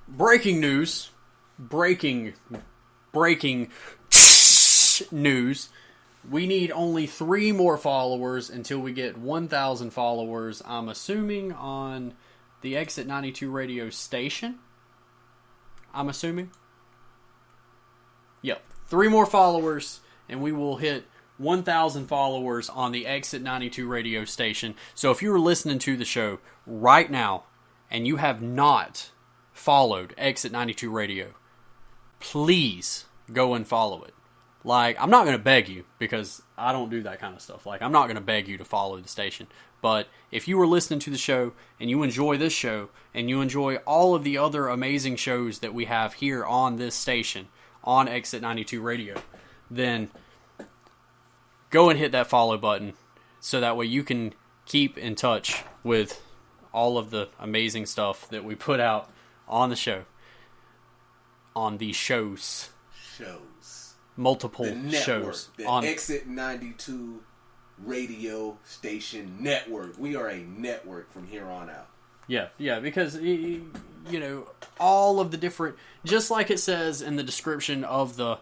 Breaking news. Breaking news. We need only 3 more followers until we get 1,000 followers. I'm assuming on the Exit 92 radio station. I'm assuming. Yep. 3 more followers and we will hit 1,000 followers on the Exit 92 radio station. So if you are listening to the show right now and you have not followed Exit 92 radio, please go and follow it. Like, I'm not going to beg you because I don't do that kind of stuff. Like, I'm not going to beg you to follow the station. But if you are listening to the show and you enjoy this show and you enjoy all of the other amazing shows that we have here on this station, on Exit 92 Radio, then go and hit that follow button so that way you can keep in touch with all of the amazing stuff that we put out on the show. On these shows. Multiple shows. The Exit 92 radio station network. We are a network from here on out. Yeah, because, all of the different, just like it says in the description of the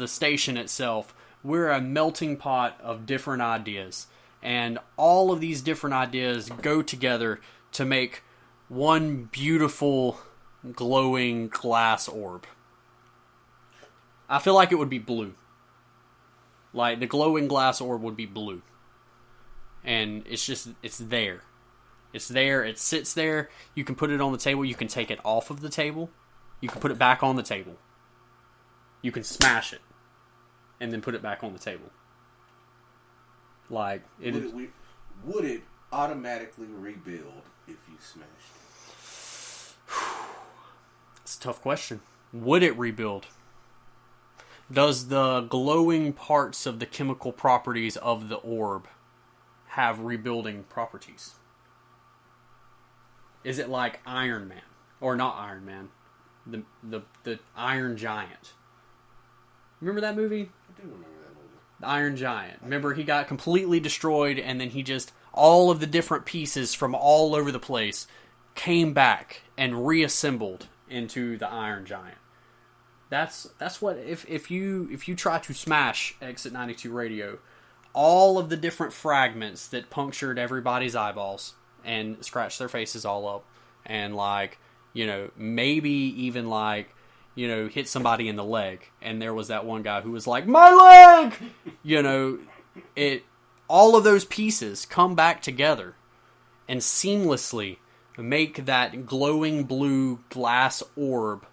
station itself, we're a melting pot of different ideas. And all of these different ideas go together to make one beautiful, glowing glass orb. I feel like it would be blue. Like, the glowing glass orb would be blue. And it's there. It's there, it sits there. You can put it on the table, you can take it off of the table. You can put it back on the table. You can smash it. And then put it back on the table. Like would it automatically rebuild if you smashed it? It's a tough question. Would it rebuild? Does the glowing parts of the chemical properties of the orb have rebuilding properties? Is it like Iron Man? Or not Iron Man. The Iron Giant. Remember that movie? I do remember that movie. The Iron Giant. Remember, he got completely destroyed, and then he just, all of the different pieces from all over the place came back and reassembled into the Iron Giant. That's what, if you try to smash Exit 92 Radio, all of the different fragments that punctured everybody's eyeballs and scratched their faces all up, and like, you know, maybe even like, you know, hit somebody in the leg, and there was that one guy who was like, my leg! You know, all of those pieces come back together and seamlessly make that glowing blue glass orb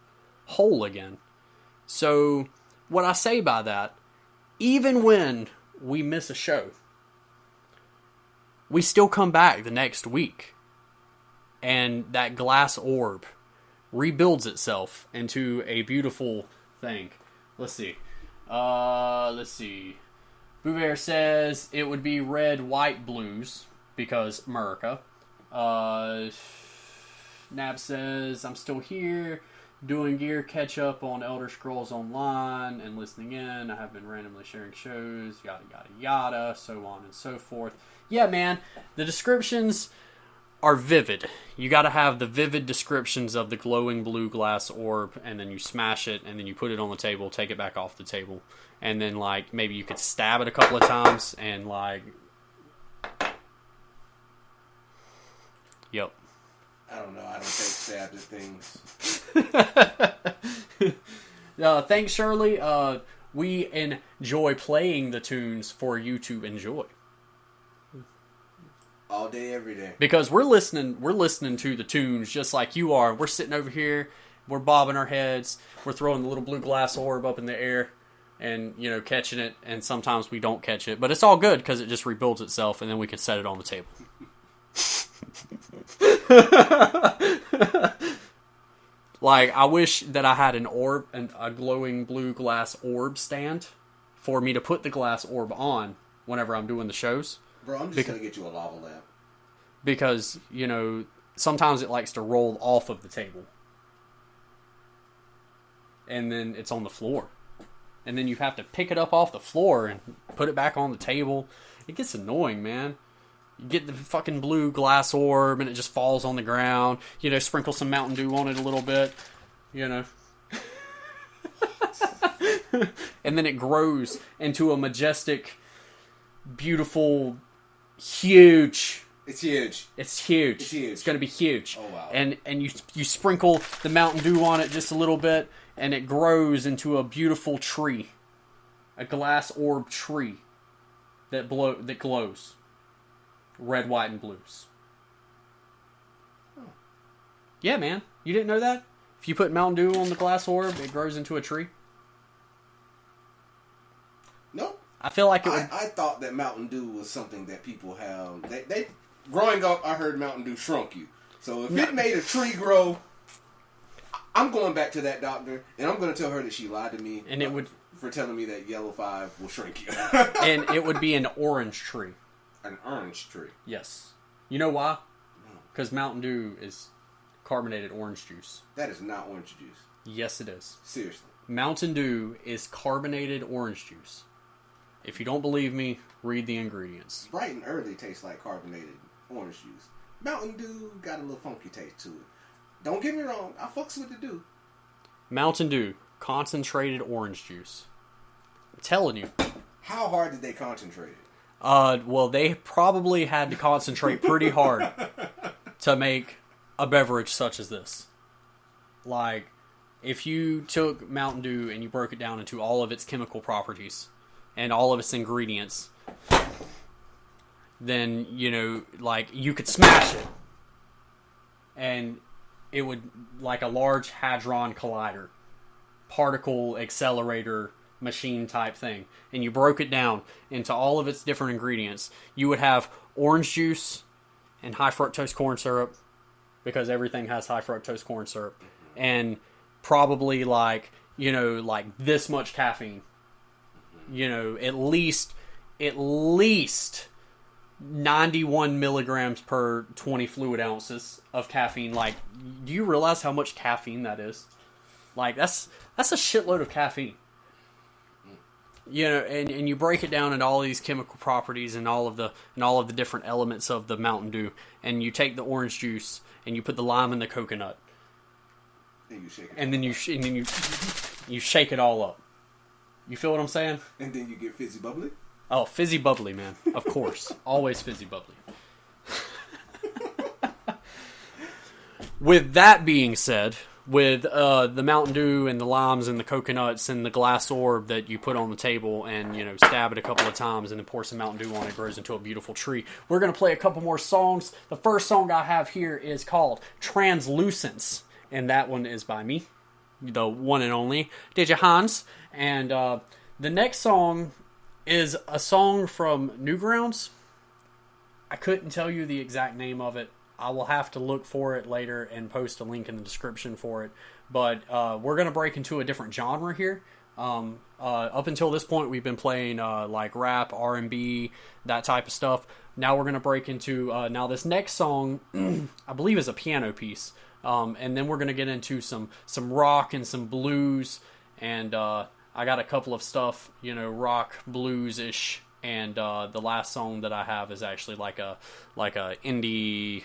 whole again. So, what I say by that, even when we miss a show, we still come back the next week, and that glass orb rebuilds itself into a beautiful thing. Let's see. Bouvert says it would be red, white, blues, because America. Nab says, I'm still here, doing gear catch up on Elder Scrolls Online and listening in. I have been randomly sharing shows, yada, yada, yada, so on and so forth. Yeah, man, the descriptions are vivid. You got to have the vivid descriptions of the glowing blue glass orb, and then you smash it, and then you put it on the table, take it back off the table, and then like maybe you could stab it a couple of times, and like, yep. I don't know. I don't take stabs at things. Thanks, Shirley. We enjoy playing the tunes for you to enjoy. All day, every day. Because we're listening to the tunes just like you are. We're sitting over here, we're bobbing our heads, we're throwing the little blue glass orb up in the air, and you know, catching it. And sometimes we don't catch it, but it's all good because it just rebuilds itself, and then we can set it on the table. Like, I wish that I had an orb, a glowing blue glass orb stand for me to put the glass orb on whenever I'm doing the shows. Bro, I'm just going to get you a lava lamp. Because, you know, sometimes it likes to roll off of the table. And then it's on the floor. And then you have to pick it up off the floor and put it back on the table. It gets annoying, man. You get the fucking blue glass orb and it just falls on the ground. You know, sprinkle some Mountain Dew on it a little bit. You know. And then it grows into a majestic, beautiful, huge. It's huge. It's huge. It's huge. It's going to be huge. Oh, wow. And you sprinkle the Mountain Dew on it just a little bit, and it grows into a beautiful tree. A glass orb tree that glows. Red, white, and blues. Yeah, man. You didn't know that? If you put Mountain Dew on the glass orb, it grows into a tree? Nope. I feel like it would... I thought that Mountain Dew was something that people have... They growing up, I heard Mountain Dew shrunk you. So if it made a tree grow, I'm going back to that doctor, and I'm going to tell her that she lied to me and it would for telling me that Yellow 5 will shrink you. And it would be an orange tree. An orange tree? Yes. You know why? Because Mountain Dew is carbonated orange juice. That is not orange juice. Yes, it is. Seriously. Mountain Dew is carbonated orange juice. If you don't believe me, read the ingredients. Bright and early tastes like carbonated orange juice. Mountain Dew got a little funky taste to it. Don't get me wrong, I fucks with the Dew. Mountain Dew, concentrated orange juice. I'm telling you. How hard did they concentrate it? Well, they probably had to concentrate pretty hard to make a beverage such as this. Like, if you took Mountain Dew and you broke it down into all of its chemical properties and all of its ingredients, then, you know, like, you could smash it. And it would, like a large hadron collider, particle accelerator machine type thing, and you broke it down into all of its different ingredients, you would have orange juice and high fructose corn syrup, because everything has high fructose corn syrup, and probably like this much caffeine. At least 91 milligrams per 20 fluid ounces of caffeine. Like, do you realize how much caffeine that is? Like, that's a shitload of caffeine. And you break it down into all these chemical properties and all of the different elements of the Mountain Dew, and you take the orange juice and you put the lime and the coconut, and you shake it, and then you shake it all up. You feel what I'm saying? And then you get fizzy bubbly. Oh, fizzy bubbly, man. Of course. Always fizzy bubbly. With that being said, with the Mountain Dew and the limes and the coconuts and the glass orb that you put on the table and, stab it a couple of times and then pour some Mountain Dew on it, it grows into a beautiful tree. We're going to play a couple more songs. The first song I have here is called Translucence, and that one is by me, the one and only DJ Hans. And the next song is a song from Newgrounds. I couldn't tell you the exact name of it. I will have to look for it later and post a link in the description for it. But we're going to break into a different genre here. Up until this point, we've been playing like rap, R&B, that type of stuff. Now we're going to break into, now this next song, I believe is a piano piece. And then we're going to get into some rock and some blues. And I got a couple of stuff, rock, blues-ish. And the last song that I have is actually like a indie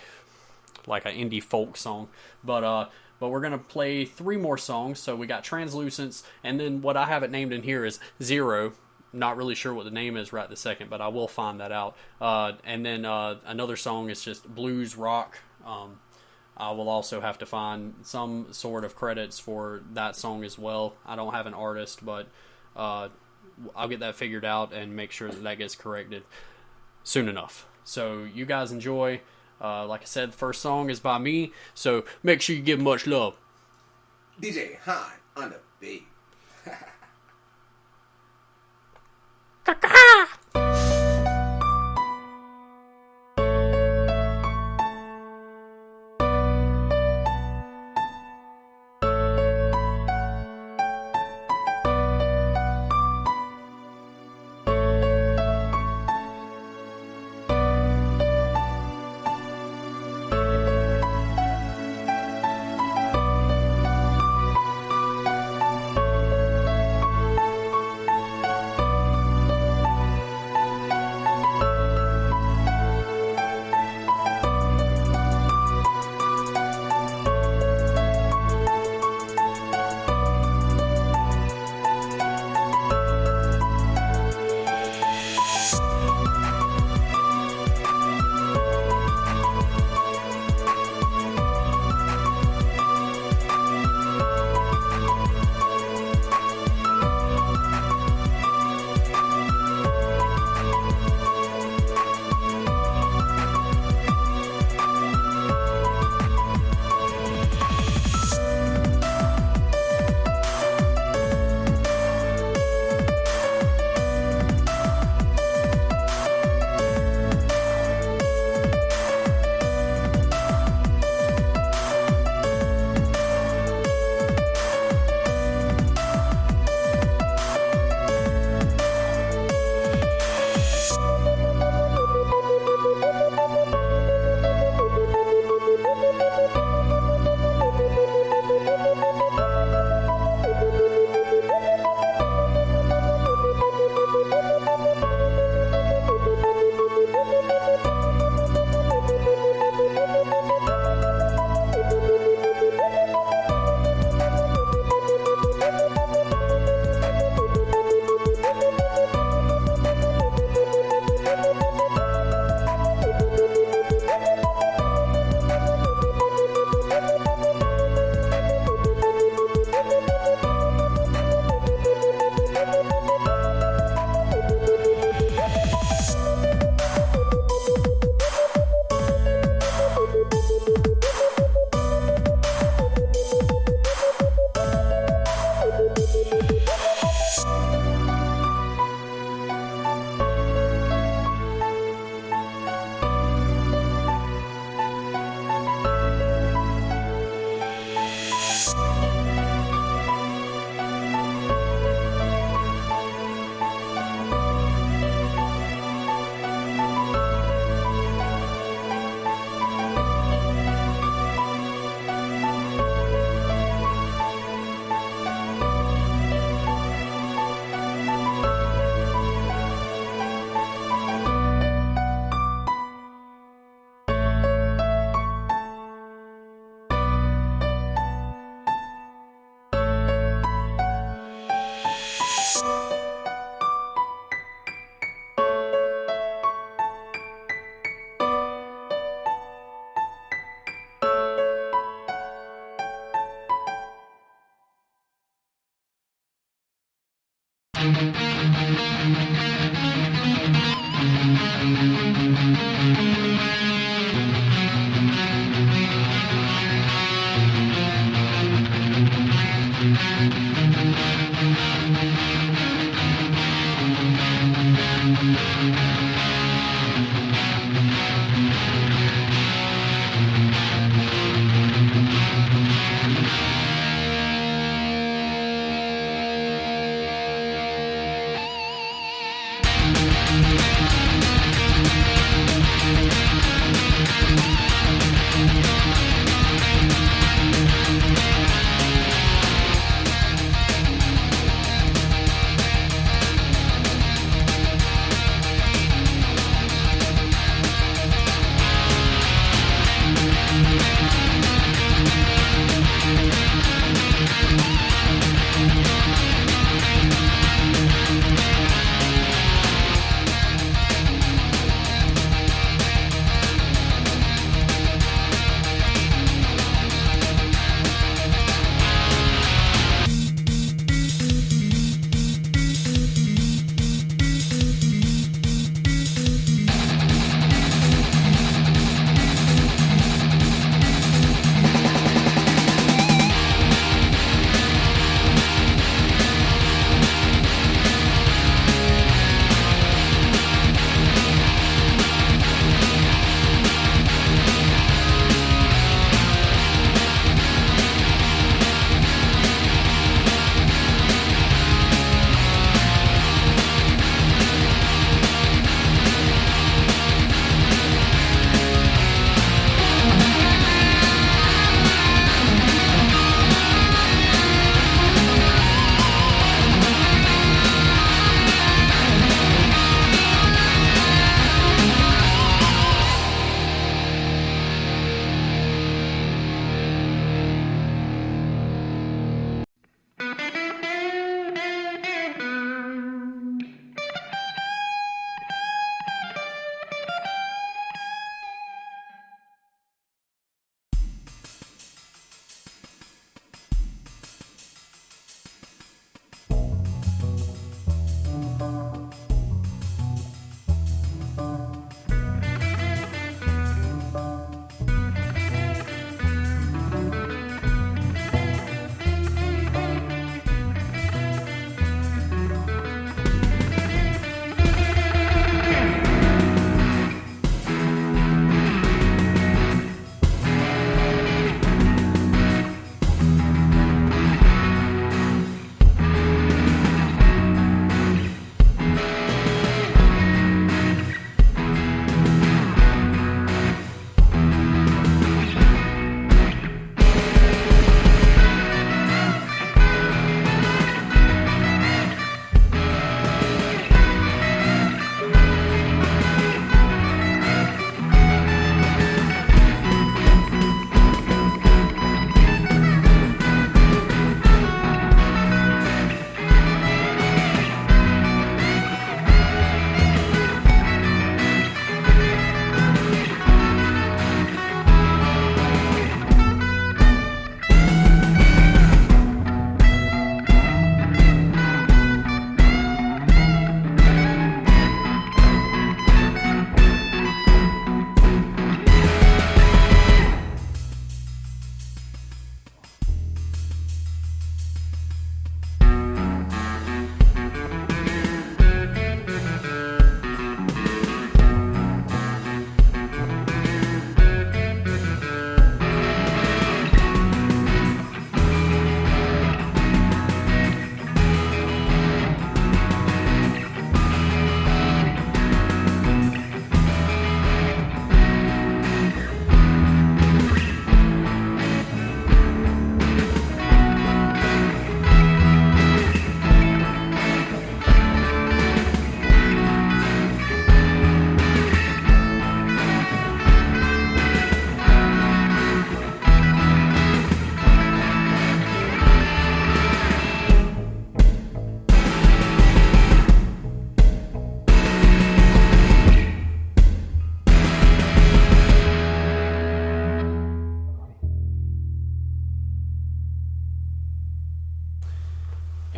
folk song. But we're gonna play 3 more songs. So we got Translucence, and then what I have it named in here is Zero. Not really sure what the name is right this second, but I will find that out. And then another song is just blues rock. I will also have to find some sort of credits for that song as well. I don't have an artist, but I'll get that figured out and make sure that gets corrected soon enough. So you guys enjoy. Like I said, the first song is by me, so make sure you give much love. DJ Han on the beat.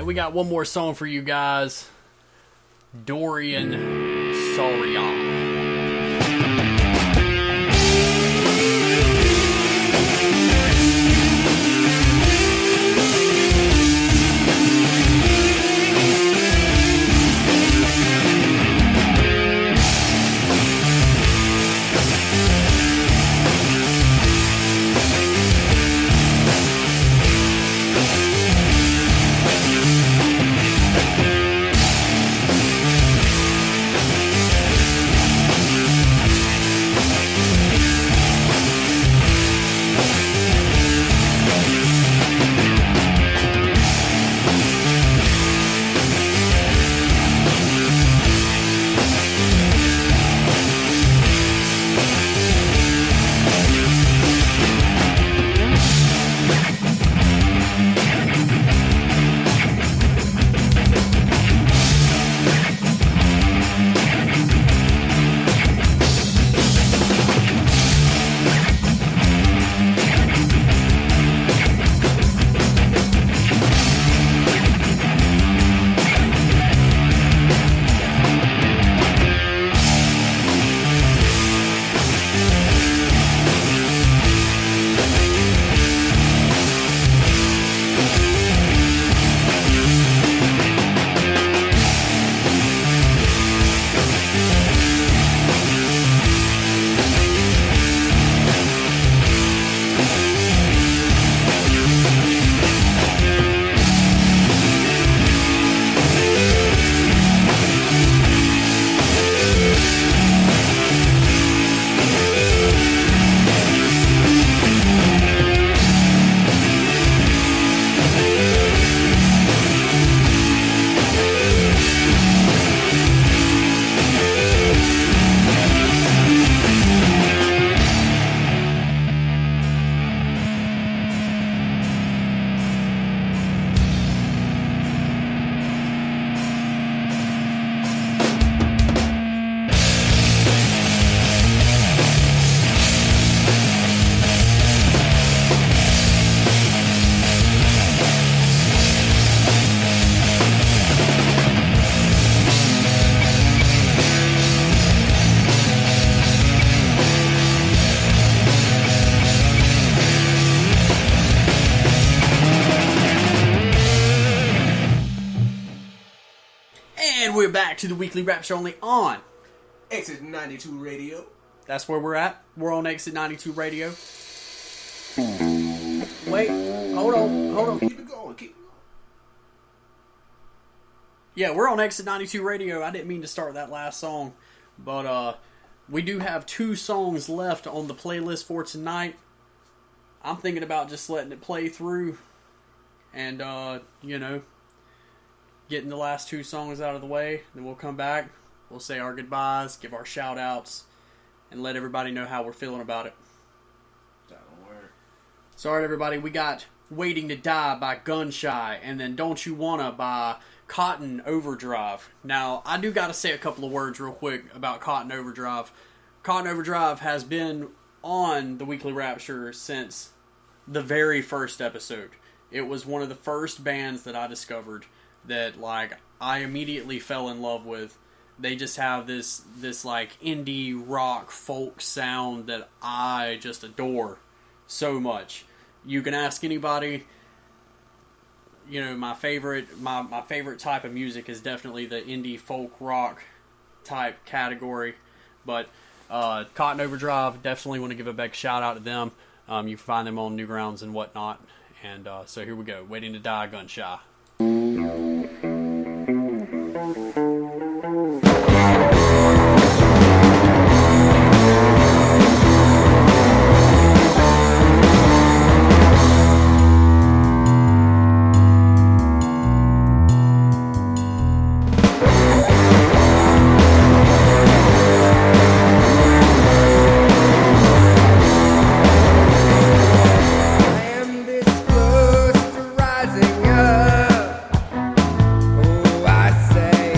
And we got one more song for you guys. Dorian Sarion. And we're back to the Weekly Rapture only on Exit 92 Radio. That's where we're at. We're on Exit 92 Radio. Wait, hold on. Keep it going. Yeah, we're on Exit 92 Radio. I didn't mean to start that last song, but we do have 2 songs left on the playlist for tonight. I'm thinking about just letting it play through and, getting the last 2 songs out of the way. Then we'll come back. We'll say our goodbyes, give our shout-outs, and let everybody know how we're feeling about it. That'll work. So, alright, everybody, we got Waiting to Die by Gunshy, and then Don't You Wanna by Cotton Overdrive. Now, I do got to say a couple of words real quick about Cotton Overdrive. Cotton Overdrive has been on the Weekly Rapture since the very first episode. It was one of the first bands that I discovered that, like, I immediately fell in love with. They just have this like indie rock folk sound that I just adore so much. You can ask anybody. My favorite type of music is definitely the indie folk rock type category. But Cotton Overdrive, definitely want to give a big shout out to them. You can find them on Newgrounds and whatnot. And so here we go. Waiting to Die, Gunshy. Close to rising up. Oh, I say.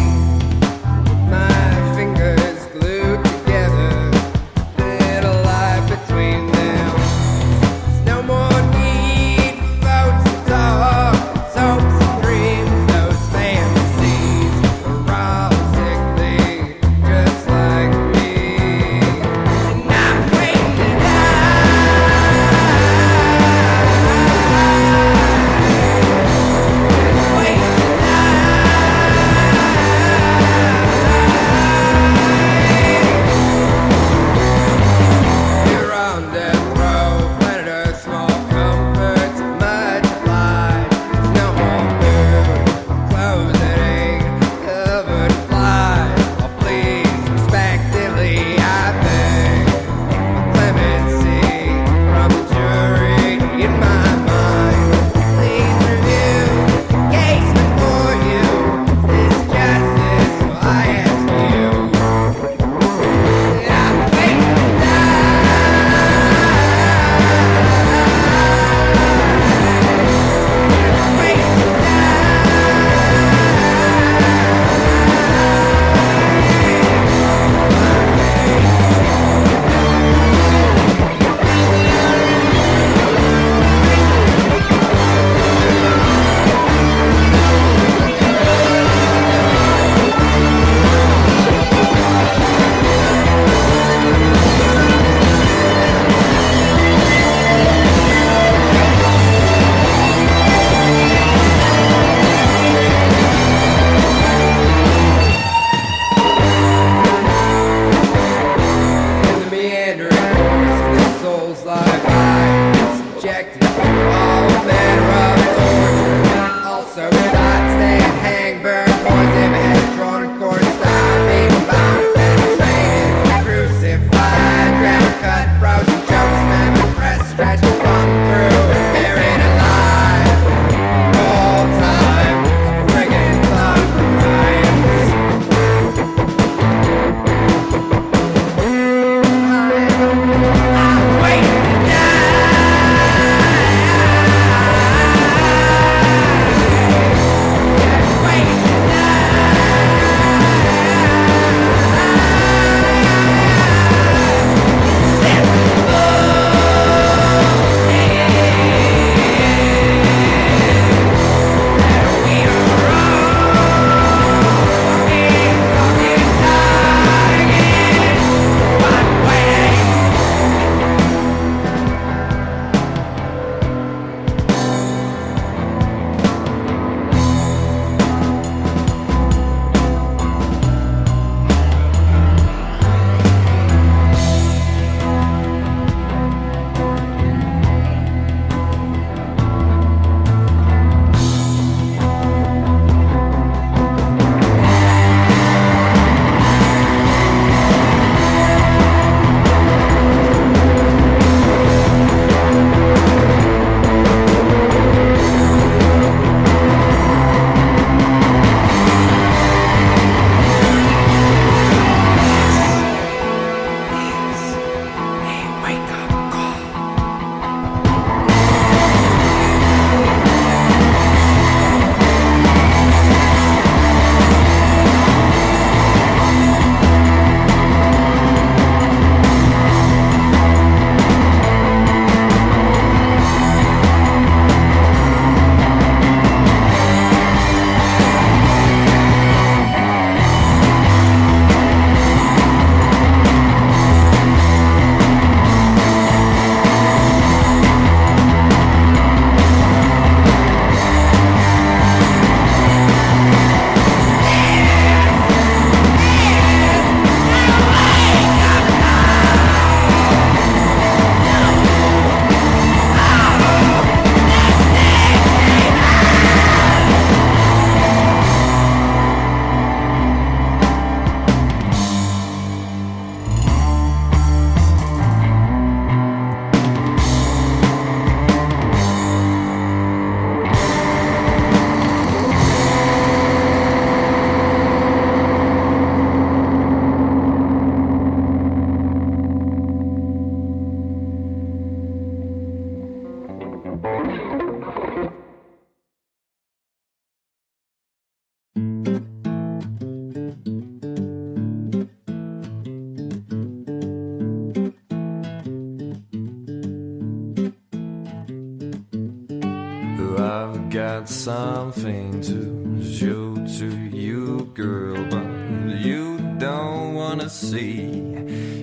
got something to show to you, girl, but you don't wanna see.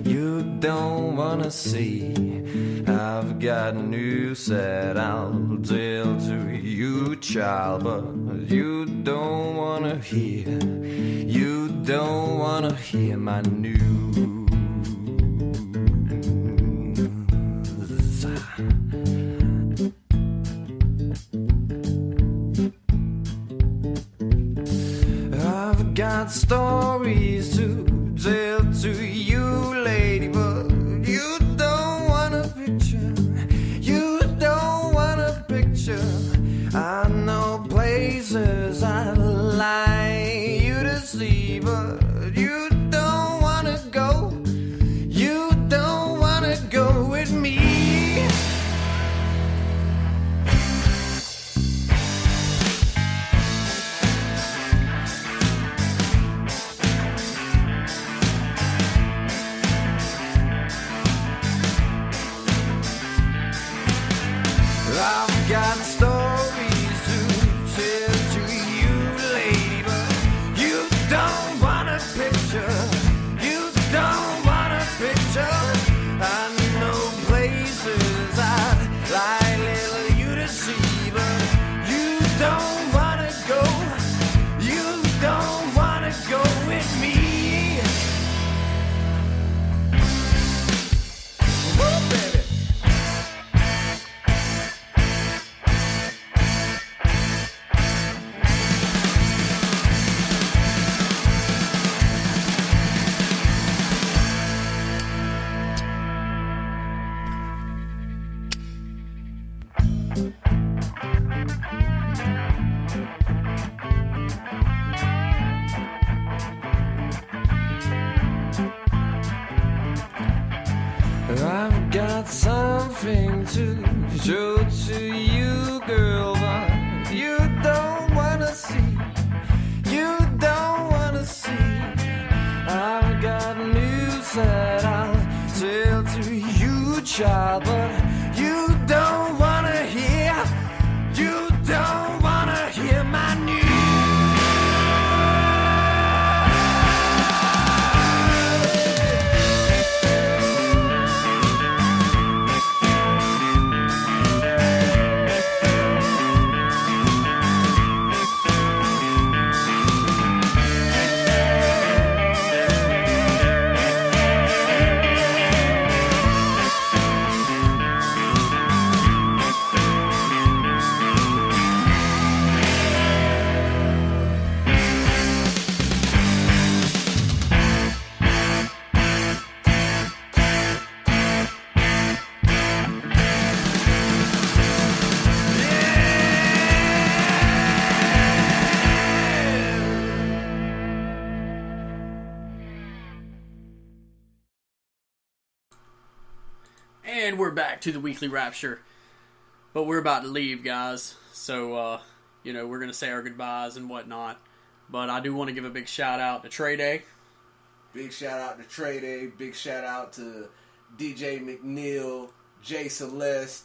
You don't wanna see. I've got news that I'll tell to you, child, but you don't wanna hear. You don't wanna hear my news. I've got stories to tell to you, lady, but you don't want a picture. You don't want a picture. I know places I'd like you to see, but you don't want to go. You don't want to go with me. I've got stories to tell to you, lady, but you don't want a picture. You don't want a picture. I know places I'd like little you to see, but you don't want to go. You don't want to go with me. Woo, baby. I've got something to show to you, girl, but you don't wanna see. You don't wanna see. I've got news that I'll tell to you, child, but you don't wanna hear. You don't wanna hear my news. And we're back to the Weekly Rapture. But we're about to leave, guys. So, we're going to say our goodbyes and whatnot. But I do want to give a big shout out to Trey Day. Big shout out to Trey Day. Big shout out to DJ McNeil, Jay Celeste,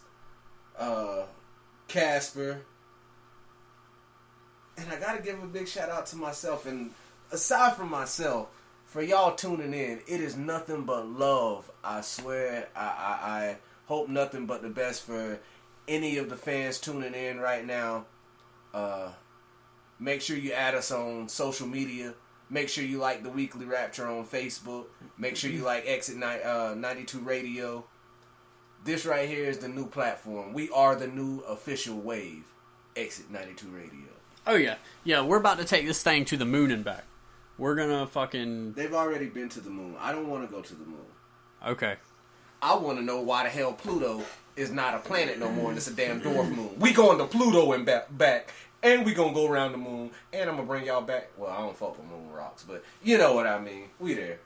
Casper. And I got to give a big shout out to myself. And aside from myself, for y'all tuning in, it is nothing but love. I swear, I hope nothing but the best for any of the fans tuning in right now. Make sure you add us on social media. Make sure you like the Weekly Rapture on Facebook. Make sure you like Exit 92 Radio. This right here is the new platform. We are the new official wave. Exit 92 Radio. Oh, yeah. Yeah, we're about to take this thing to the moon and back. We're gonna fucking... They've already been to the moon. I don't want to go to the moon. Okay. I want to know why the hell Pluto is not a planet no more and it's a damn dwarf moon. We going to Pluto and back, and we gonna go around the moon, and I'm gonna bring y'all back. Well, I don't fuck with moon rocks, but you know what I mean. We there.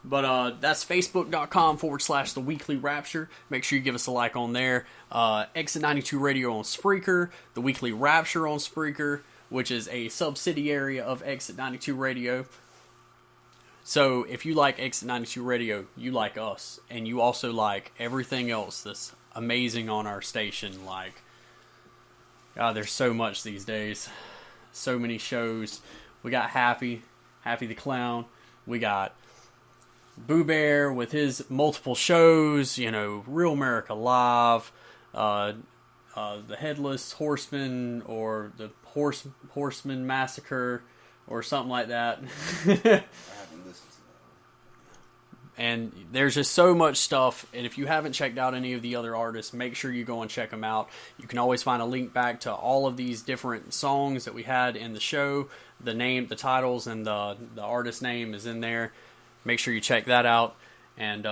But that's facebook.com/The Weekly Rapture. Make sure you give us a like on there. Exit 92 Radio on Spreaker. The Weekly Rapture on Spreaker, which is a subsidiary of Exit 92 Radio. So if you like Exit 92 Radio, you like us. And you also like everything else that's amazing on our station, like God, there's so much these days. So many shows. We got Happy the Clown. We got Boo Bear with his multiple shows. You know, Real America Live, the Headless Horseman, or the Horseman Massacre, or something like that. And there's just so much stuff, and if you haven't checked out any of the other artists, make sure you go and check them out. You can always find a link back to all of these different songs that we had in the show. The name, the titles, and the artist name is in there. Make sure you check that out, and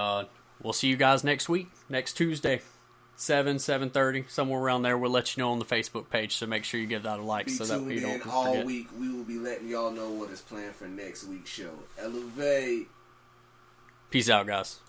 we'll see you guys next week, next Tuesday, 7:30, somewhere around there. We'll let you know on the Facebook page, so make sure you give that a like so that we don't forget. All week, we will be letting y'all know what is planned for next week's show. Elevate. Peace out, guys.